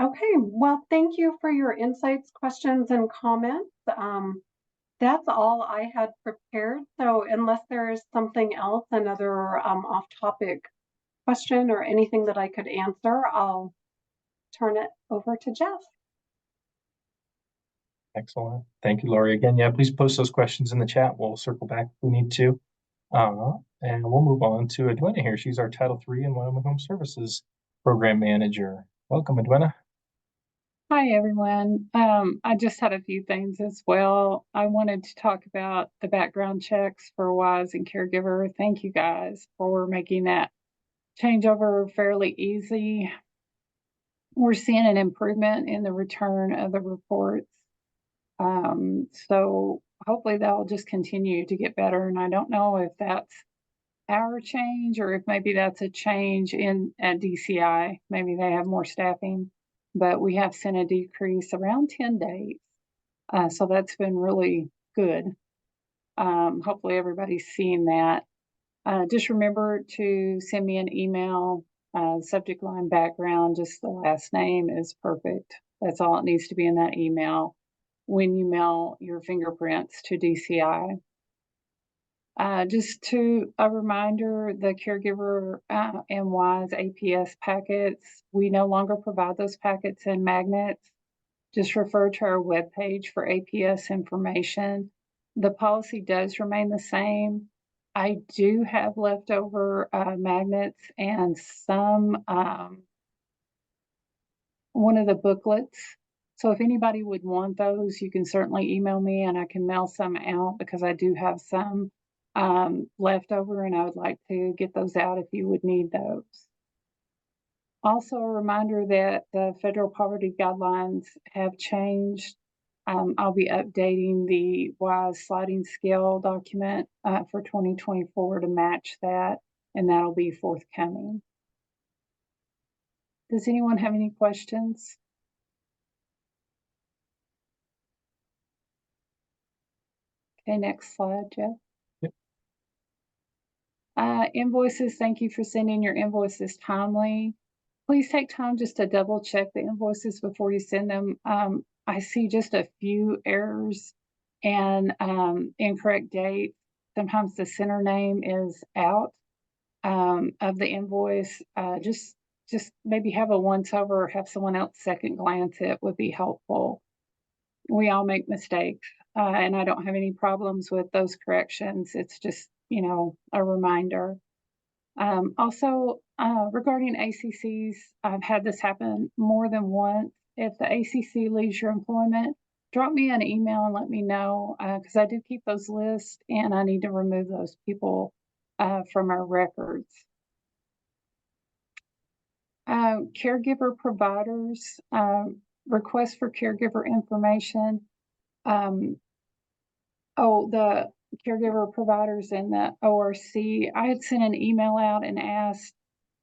I: okay, well, thank you for your insights, questions, and comments. That's all I had prepared. So unless there is something else, another off-topic question or anything that I could answer, I'll turn it over to Jeff.
A: Excellent. Thank you, Lori. Again, yeah, please post those questions in the chat. We'll circle back if we need to. And we'll move on to Edwina here. She's our Title III and Wyoming Home Services Program Manager. Welcome, Edwina.
F: Hi, everyone. I just had a few things as well. I wanted to talk about the background checks for WISE and caregiver. Thank you guys for making that changeover fairly easy. We're seeing an improvement in the return of the reports. So hopefully that'll just continue to get better. And I don't know if that's our change or if maybe that's a change at DCI. Maybe they have more staffing, but we have seen a decrease around 10 days. So that's been really good. Hopefully everybody's seeing that. Just remember to send me an email, subject line background, just the last name is perfect. That's all it needs to be in that email when you mail your fingerprints to DCI. Just to a reminder, the caregiver and WISE APS packets, we no longer provide those packets in magnets. Just refer to our webpage for APS information. The policy does remain the same. I do have leftover magnets and some one of the booklets. So if anybody would want those, you can certainly email me and I can mail some out because I do have some left over and I would like to get those out if you would need those. Also a reminder that the federal poverty guidelines have changed. I'll be updating the WISE sliding scale document for 2024 to match that, and that'll be forthcoming. Does anyone have any questions? Okay, next slide, Jeff.
A: Yep.
F: Invoices, thank you for sending your invoices timely. Please take time just to double check the invoices before you send them. I see just a few errors and incorrect dates. Sometimes the center name is out of the invoice. Just maybe have a once over or have someone else second glance it would be helpful. We all make mistakes, and I don't have any problems with those corrections. It's just, a reminder. Also, regarding ACCs, I've had this happen more than once. If the ACC leaves your employment, drop me an email and let me know because I do keep those lists and I need to remove those people from our records. Caregiver providers, request for caregiver information. The caregiver providers in the ORC, I had sent an email out and asked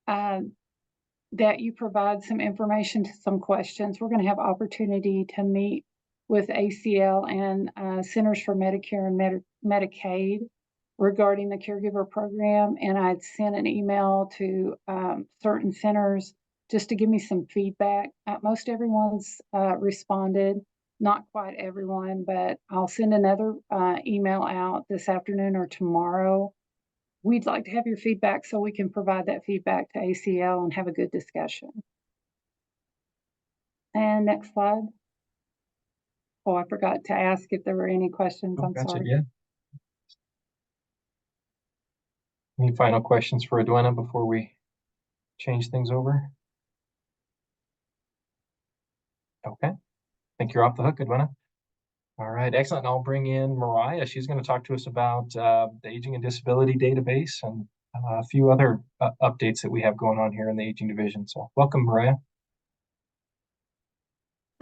F: that you provide some information to some questions. We're going to have opportunity to meet with ACL and Centers for Medicare and Medicaid regarding the caregiver program. And I'd sent an email to certain centers just to give me some feedback. Most everyone's responded, not quite everyone, but I'll send another email out this afternoon or tomorrow. We'd like to have your feedback so we can provide that feedback to ACL and have a good discussion. And next slide. Oh, I forgot to ask if there were any questions. I'm
A: Gotcha,
F: sorry.
A: yeah. Any final questions for Edwina before we change things over? Okay. I think you're off the hook, Edwina. All right, excellent. I'll bring in Mariah. She's going to talk to us about the Aging and Disability Database and a few other updates that we have going on here in the Aging Division. So welcome, Mariah.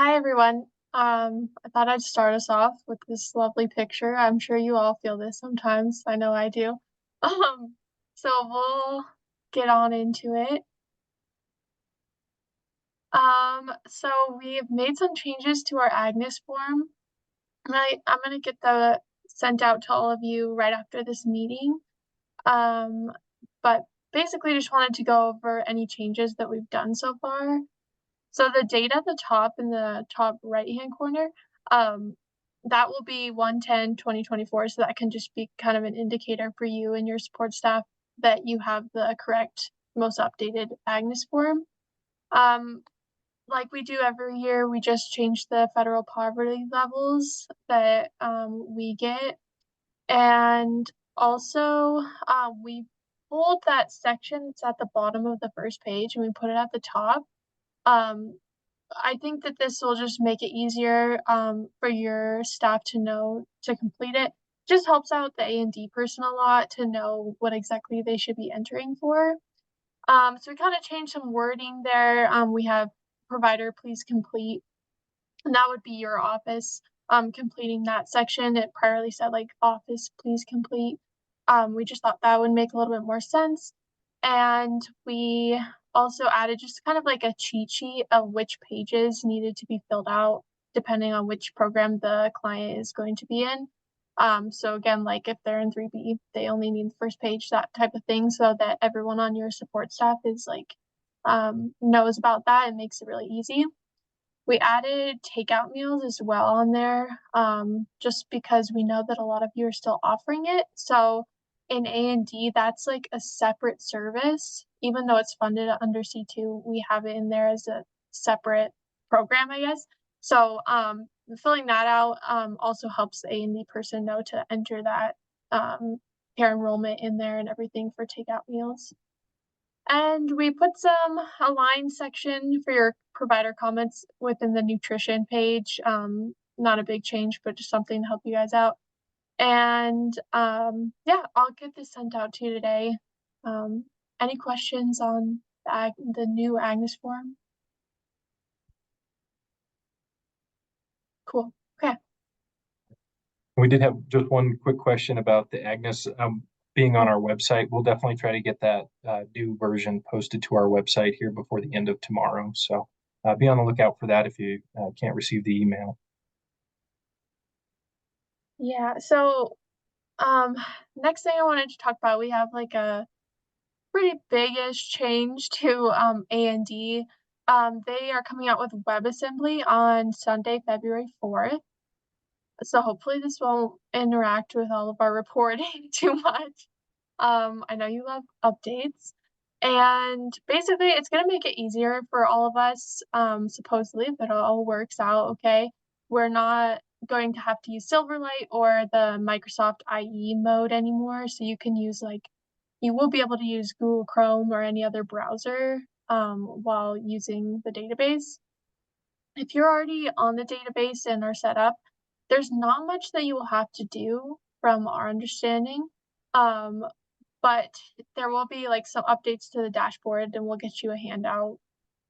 G: Hi, everyone. I thought I'd start us off with this lovely picture. I'm sure you all feel this sometimes. I know I do. So we'll get on into it. So we've made some changes to our Agnes form. And I'm gonna get the sent out to all of you right after this meeting. But basically just wanted to go over any changes that we've done so far. So the date at the top in the top right-hand corner, that will be 1/10/2024. So that can just be kind of an indicator for you and your support staff that you have the correct, most updated Agnes form. Like we do every year, we just changed the federal poverty levels that we get. And also we pulled that section that's at the bottom of the first page and we put it at the top. I think that this will just make it easier for your staff to know to complete it. Just helps out the A&D person a lot to know what exactly they should be entering for. So we kind of changed some wording there. We have provider please complete, and that would be your office completing that section. It priorly said like office please complete. We just thought that would make a little bit more sense. And we also added just kind of like a cheat sheet of which pages needed to be filled out depending on which program the client is going to be in. So again, like if they're in 3B, they only need the first page, that type of thing, so that everyone on your support staff is like knows about that. It makes it really easy. We added takeout meals as well on there, just because we know that a lot of you are still offering it. So in A&D, that's like a separate service. Even though it's funded under C2, we have it in there as a separate program, I guess. So filling that out also helps the A&D person know to enter that pair enrollment in there and everything for takeout meals. And we put some aligned section for your provider comments within the nutrition page. Not a big change, but just something to help you guys out. And yeah, I'll get this sent out to you today. Any questions on the new Agnes form? Cool. Okay.
A: We did have just one quick question about the Agnes being on our website. We'll definitely try to get that new version posted to our website here before the end of tomorrow. So be on the lookout for that if you can't receive the email.
G: Yeah, so next thing I wanted to talk about, we have like a pretty big-ish change to A&D. They are coming out with WebAssembly on Sunday, February 4th. So hopefully this won't interact with all of our reporting too much. I know you love updates. And basically it's gonna make it easier for all of us, supposedly, if it all works out, okay? We're not going to have to use Silverlight or the Microsoft IE mode anymore. So you can use you will be able to use Google Chrome or any other browser while using the database. If you're already on the database and are set up, there's not much that you will have to do from our understanding. But there will be like some updates to the dashboard, and we'll get you a handout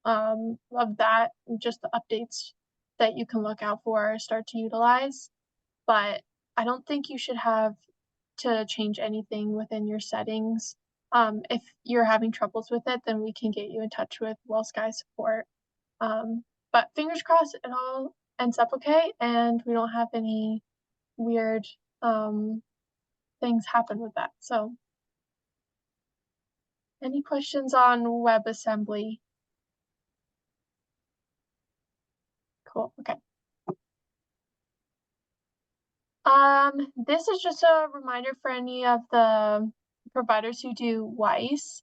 G: of that, just the updates that you can look out for or start to utilize. But I don't think you should have to change anything within your settings. If you're having troubles with it, then we can get you in touch with Well Sky support. But fingers crossed it all ends up okay and we don't have any weird things happen with that. So any questions on WebAssembly? Cool, okay. This is just a reminder for any of the providers who do WISE.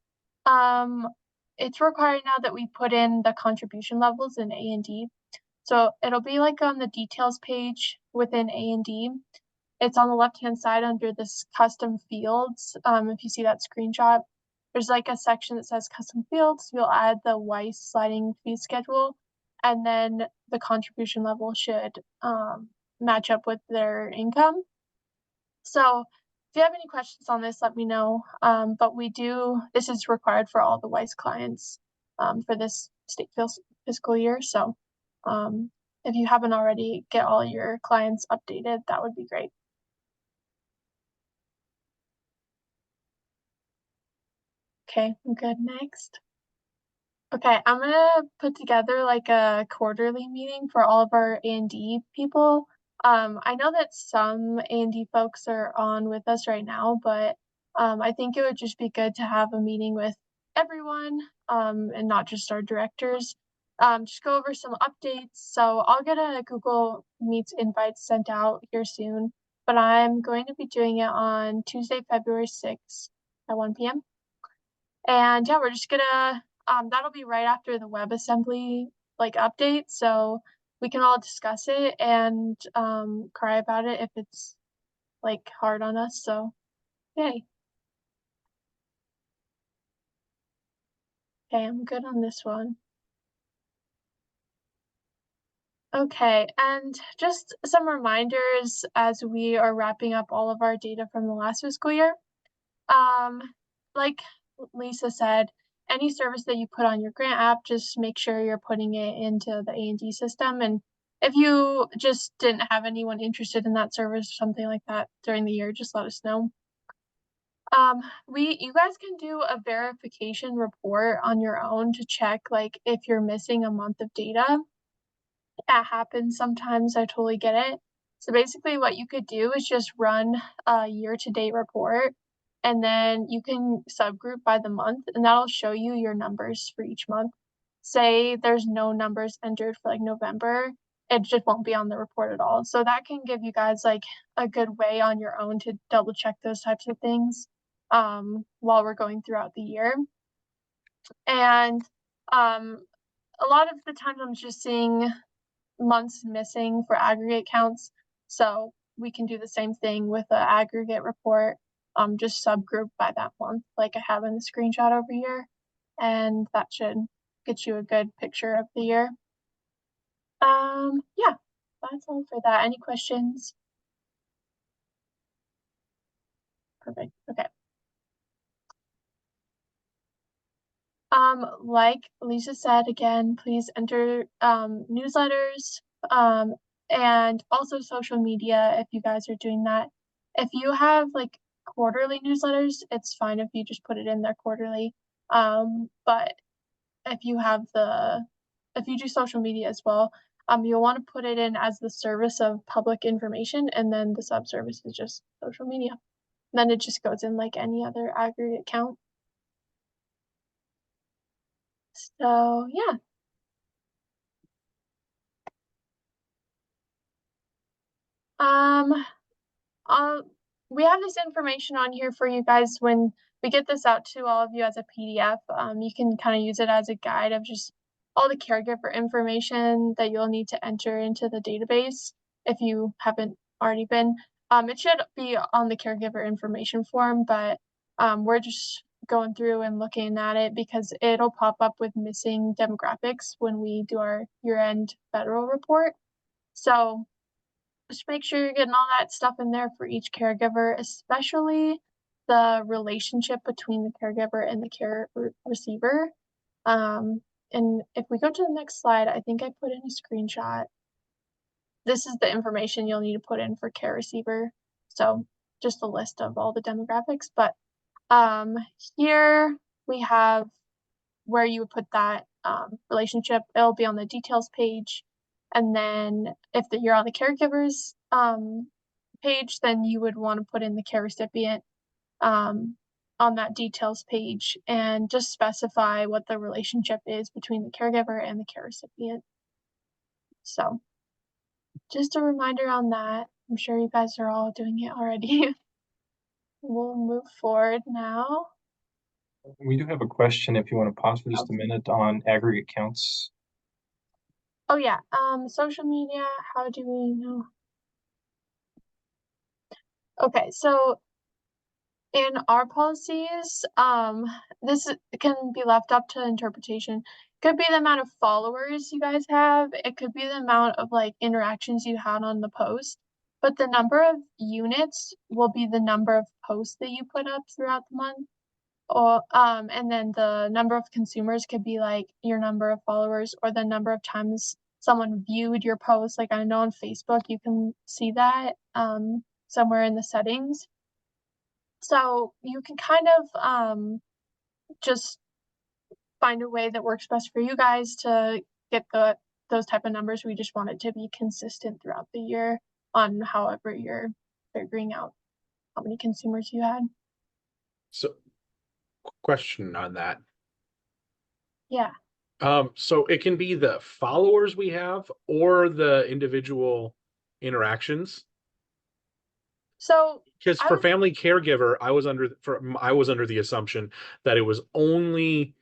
G: It's required now that we put in the contribution levels in A&D. So it'll be like on the details page within A&D. It's on the left-hand side under this custom fields. If you see that screenshot, there's like a section that says custom fields. You'll add the WISE sliding fee schedule, and then the contribution level should match up with their income. So if you have any questions on this, let me know. But this is required for all the WISE clients for this state fiscal year. So if you haven't already, get all your clients updated. That would be great. Okay, I'm good. Next. Okay, I'm gonna put together like a quarterly meeting for all of our A&D people. I know that some A&D folks are on with us right now, but I think it would just be good to have a meeting with everyone and not just our directors. Just go over some updates. So I'll get a Google Meets invite sent out here soon, but I'm going to be doing it on Tuesday, February 6th at 1 p.m. And yeah, we're just gonna, that'll be right after the WebAssembly like update. So we can all discuss it and cry about it if it's like hard on us. So yay. Okay, I'm good on this one. Okay, and just some reminders as we are wrapping up all of our data from the last fiscal year. Like Lisa said, any service that you put on your grant app, just make sure you're putting it into the A&D system. And if you just didn't have anyone interested in that service or something like that during the year, just let us know. You guys can do a verification report on your own to check like if you're missing a month of data. That happens sometimes, I totally get it. So basically what you could do is just run a year-to-date report, and then you can subgroup by the month, and that'll show you your numbers for each month. Say there's no numbers entered for like November, it just won't be on the report at all. So that can give you guys like a good way on your own to double check those types of things while we're going throughout the year. And a lot of the times I'm just seeing months missing for aggregate counts. So we can do the same thing with the aggregate report, just subgroup by that month, like I have in the screenshot over here. And that should get you a good picture of the year. Yeah, that's all for that. Any questions? Perfect, okay. Like Lisa said, again, please enter newsletters and also social media if you guys are doing that. If you have like quarterly newsletters, it's fine if you just put it in there quarterly. But if you have if you do social media as well, you'll want to put it in as the service of public information, and then the subservice is just social media. Then it just goes in like any other aggregate count. So yeah. We have this information on here for you guys when we get this out to all of you as a PDF. You can kind of use it as a guide of just all the caregiver information that you'll need to enter into the database if you haven't already been. It should be on the caregiver information form, but we're just going through and looking at it because it'll pop up with missing demographics when we do our year-end federal report. So just make sure you're getting all that stuff in there for each caregiver, especially the relationship between the caregiver and the care receiver. And if we go to the next slide, I think I put in a screenshot. This is the information you'll need to put in for care receiver. So just a list of all the demographics, but here we have where you would put that relationship. It'll be on the details page. And then if you're on the caregivers page, then you would want to put in the care recipient on that details page and just specify what the relationship is between the caregiver and the care recipient. So just a reminder on that. I'm sure you guys are all doing it already. We'll move forward now.
A: We do have a question if you want to pause for just a minute on aggregate counts.
G: Oh yeah, social media, how do we know? Okay, so in our policies, this can be left up to interpretation. Could be the amount of followers you guys have. It could be the amount of like interactions you had on the post, but the number of units will be the number of posts that you put up throughout the month. Or, and then the number of consumers could be like your number of followers or the number of times someone viewed your post. Like I know on Facebook, you can see that somewhere in the settings. So you can kind of just find a way that works best for you guys to get those type of numbers. We just want it to be consistent throughout the year on however you're figuring out how many consumers you had.
E: So question on that.
G: Yeah.
E: So it can be the followers we have or the individual interactions.
G: So
E: because for family caregiver, I was under the assumption that it was only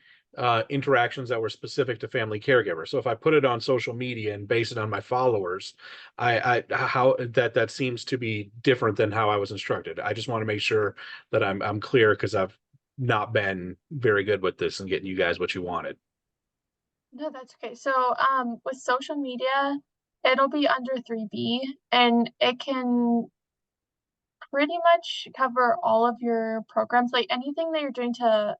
E: interactions that were specific to family caregiver. So if I put it on social media and base it on my followers, that seems to be different than how I was instructed. I just want to make sure that I'm clear because I've not been very good with this and getting you guys what you wanted.
G: No, that's okay. So with social media, It'll be under 3B, and it can pretty much cover all of your programs, like anything that you're doing to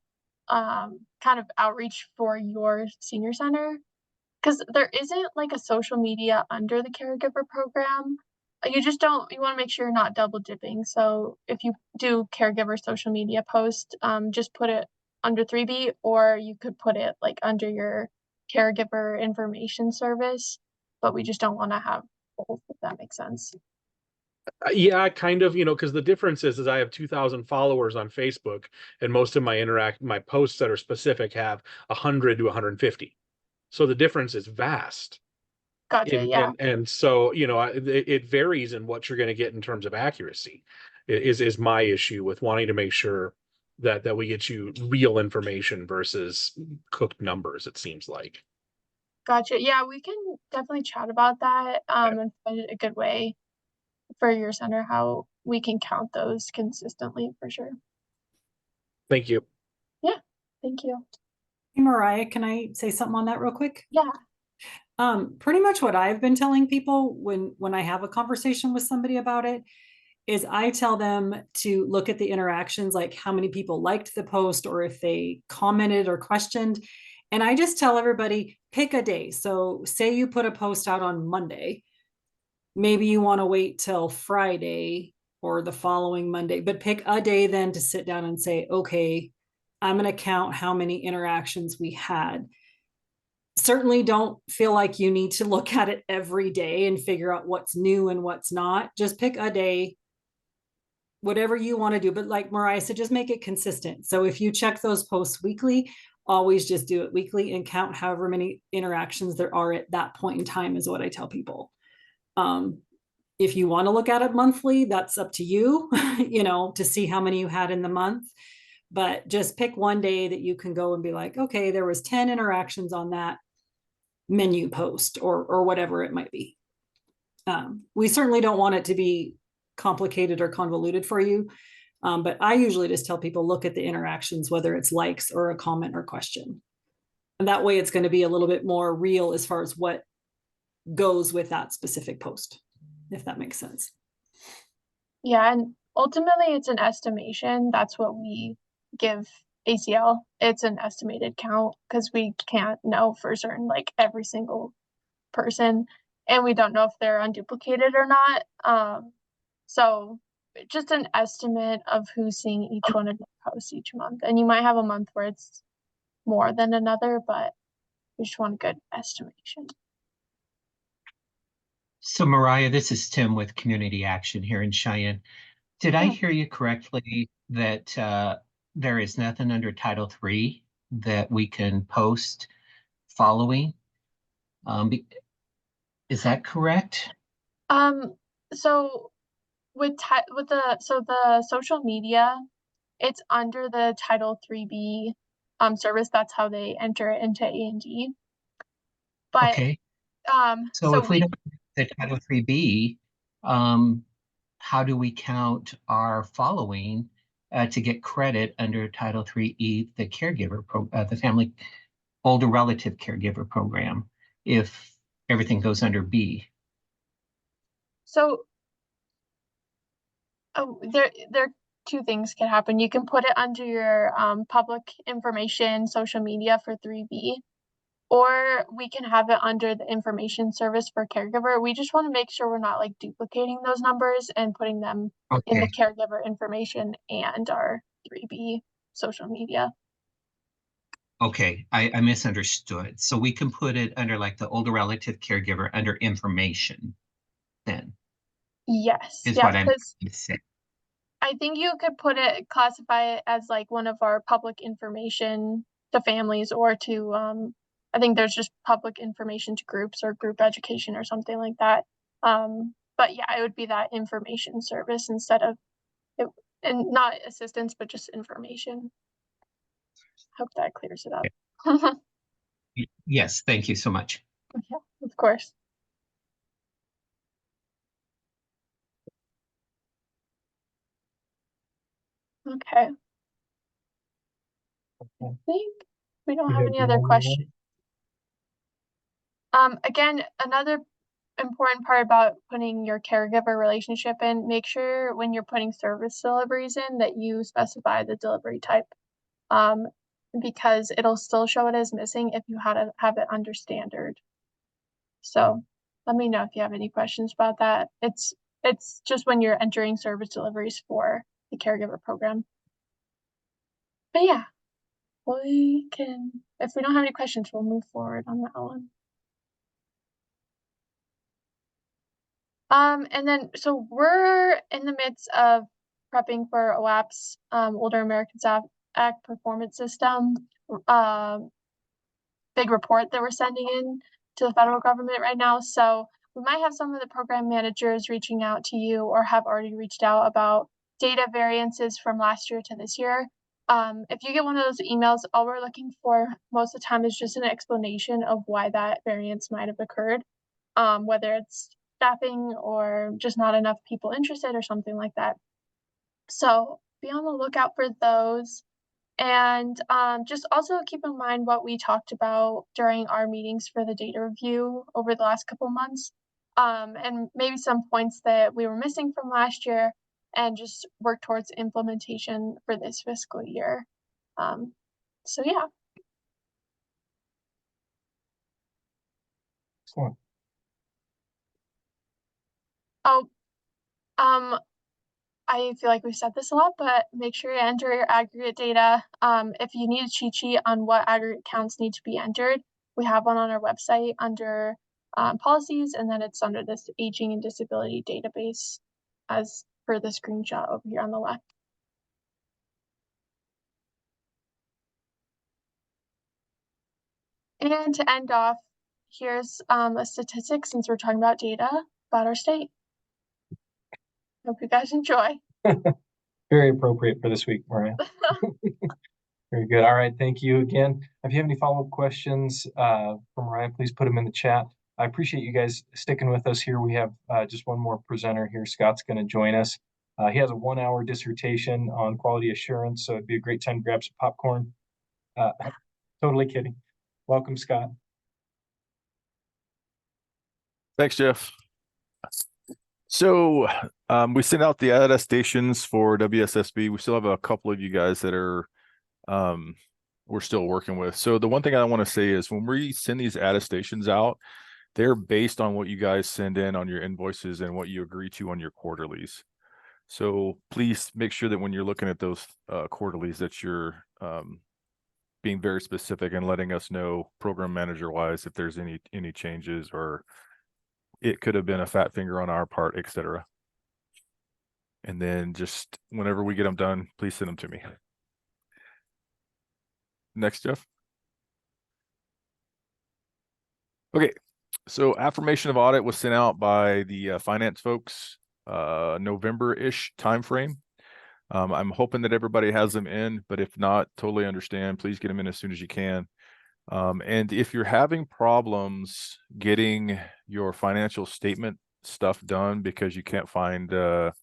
G: kind of outreach for your senior center. Because there isn't like a social media under the caregiver program. You just don't, you want to make sure you're not double dipping. So if you do caregiver social media post, just put it under 3B, or you could put it like under your caregiver information service. But we just don't want to have both, if that makes sense.
E: Yeah, kind of, because the difference is I have 2,000 followers on Facebook, and most of my posts that are specific have 100 to 150. So the difference is vast.
G: Gotcha, yeah.
E: And so, it varies in what you're going to get in terms of accuracy is my issue with wanting to make sure that we get you real information versus cooked numbers, it seems like.
G: Gotcha. Yeah, we can definitely chat about that and find a good way for your center how we can count those consistently for sure.
E: Thank you.
G: Yeah, thank you.
D: Hey, Mariah, can I say something on that real quick?
G: Yeah.
D: Pretty much what I've been telling people when I have a conversation with somebody about it is I tell them to look at the interactions, like how many people liked the post or if they commented or questioned. And I just tell everybody, pick a day. So say you put a post out on Monday, maybe you want to wait till Friday or the following Monday, but pick a day then to sit down and say, okay, I'm going to count how many interactions we had. Certainly don't feel like you need to look at it every day and figure out what's new and what's not. Just pick a day, whatever you want to do. But like Mariah said, just make it consistent. So if you check those posts weekly, always just do it weekly and count however many interactions there are at that point in time, is what I tell people. If you want to look at it monthly, that's up to you, to see how many you had in the month. But just pick one day that you can go and be like, okay, there was 10 interactions on that menu post or whatever it might be. We certainly don't want it to be complicated or convoluted for you. But I usually just tell people, look at the interactions, whether it's likes or a comment or question. And that way it's going to be a little bit more real as far as what goes with that specific post, if that makes sense.
G: Yeah, and ultimately it's an estimation. That's what we give ACL. It's an estimated count because we can't know for certain like every single person, and we don't know if they're unduplicated or not. So just an estimate of who's seeing each one of the posts each month. And you might have a month where it's more than another, but we just want a good estimation.
K: So Mariah, this is Tim with Community Action here in Cheyenne. Did I hear you correctly that there is nothing under Title III that we can post following? Is that correct?
G: So the social media, it's under the Title 3B service. That's how they enter it into A&D. But
K: okay. So
G: so
K: if we don't have the Title 3B, how do we count our following to get credit under Title 3E, the caregiver the family older relative caregiver program, if everything goes under B?
G: So there two things can happen. You can put it under your public information social media for 3B, or we can have it under the information service for caregiver. We just want to make sure we're not like duplicating those numbers and putting them in the caregiver information and our 3B social media.
K: Okay, I misunderstood. So we can put it under like the older relative caregiver under information then.
G: Yes.
K: Is
G: yeah,
K: what I'm saying.
G: I think you could classify it as like one of our public information to families, or to I think there's just public information to groups or group education or something like that. But yeah, it would be that information service instead of it, and not assistance, but just information. Hope that clears it up.
K: Yes, thank you so much.
G: Yeah, of course. Okay. I think we don't have any other questions. Again, another important part about putting your caregiver relationship in, make sure when you're putting service deliveries in that you specify the delivery type. Because it'll still show it as missing if you had to have it under standard. So let me know if you have any questions about that. It's just when you're entering service deliveries for the caregiver program. But yeah, we can, if we don't have any questions, we'll move forward on that one. And then, so we're in the midst of prepping for OAP's Older Americans Act Performance System big report that we're sending in to the federal government right now. So we might have some of the program managers reaching out to you or have already reached out about data variances from last year to this year. If you get one of those emails, all we're looking for most of the time is just an explanation of why that variance might have occurred, whether it's staffing or just not enough people interested or something like that. So be on the lookout for those. And just also keep in mind what we talked about during our meetings for the data review over the last couple months, and maybe some points that we were missing from last year, and just work towards implementation for this fiscal year. So yeah.
A: Excellent.
G: Oh, I feel like we've said this a lot, but make sure you enter your aggregate data. If you need a cheat sheet on what aggregate counts need to be entered, we have one on our website under policies, and then it's under this aging and disability database as per the screenshot over here on the left. And to end off, here's a statistic since we're talking about data about our state. Hope you guys enjoy.
A: Very appropriate for this week, Mariah. Very good. All right. Thank you again. If you have any follow-up questions for Mariah, please put them in the chat. I appreciate you guys sticking with us here. We have just one more presenter here. Scott's going to join us. He has a 1-hour dissertation on quality assurance, so it'd be a great time to grab some popcorn. Totally kidding. Welcome, Scott.
L: Thanks, Jeff. So we sent out the attestations for WSSB. We still have a couple of you guys that are we're still working with. So the one thing I want to say is when we send these attestations out, they're based on what you guys send in on your invoices and what you agree to on your quarterlies. So please make sure that when you're looking at those quarterlies that you're being very specific and letting us know program manager wise if there's any changes, or it could have been a fat finger on our part, etc. And then just whenever we get them done, please send them to me. Next, Jeff. Okay, so affirmation of audit was sent out by the finance folks November-ish timeframe. I'm hoping that everybody has them in, but if not, totally understand. Please get them in as soon as you can. And if you're having problems getting your financial statement stuff done because you can't find a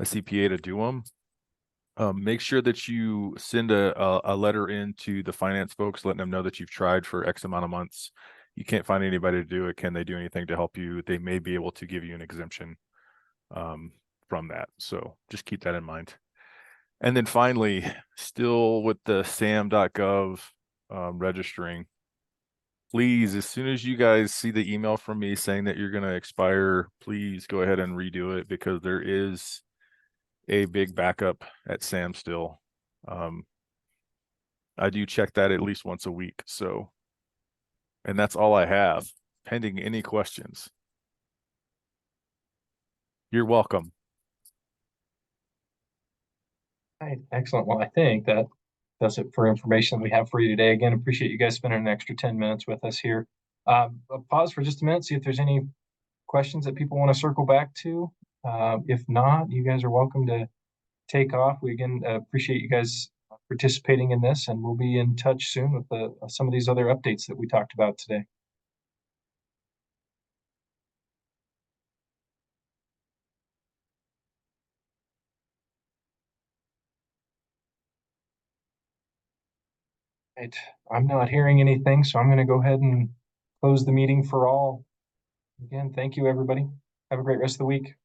L: CPA to do them, make sure that you send a letter in to the finance folks, letting them know that you've tried for X amount of months. You can't find anybody to do it. Can they do anything to help you? They may be able to give you an exemption from that. So just keep that in mind. And then finally, still with the sam.gov registering, please, as soon as you guys see the email from me saying that you're going to expire, please go ahead and redo it, because there is a big backup at SAM still. I do check that at least once a week. So, and that's all I have, pending any questions. You're welcome.
A: All right, excellent. Well, I think that does it for information we have for you today. Again, appreciate you guys spending an extra 10 minutes with us here. I'll pause for just a minute, see if there's any questions that people want to circle back to. If not, you guys are welcome to take off. We again appreciate you guys participating in this, and we'll be in touch soon with some of these other updates that we talked about today. Right. I'm not hearing anything, so I'm going to go ahead and close the meeting for all. Again, thank you, everybody. Have a great rest of the week.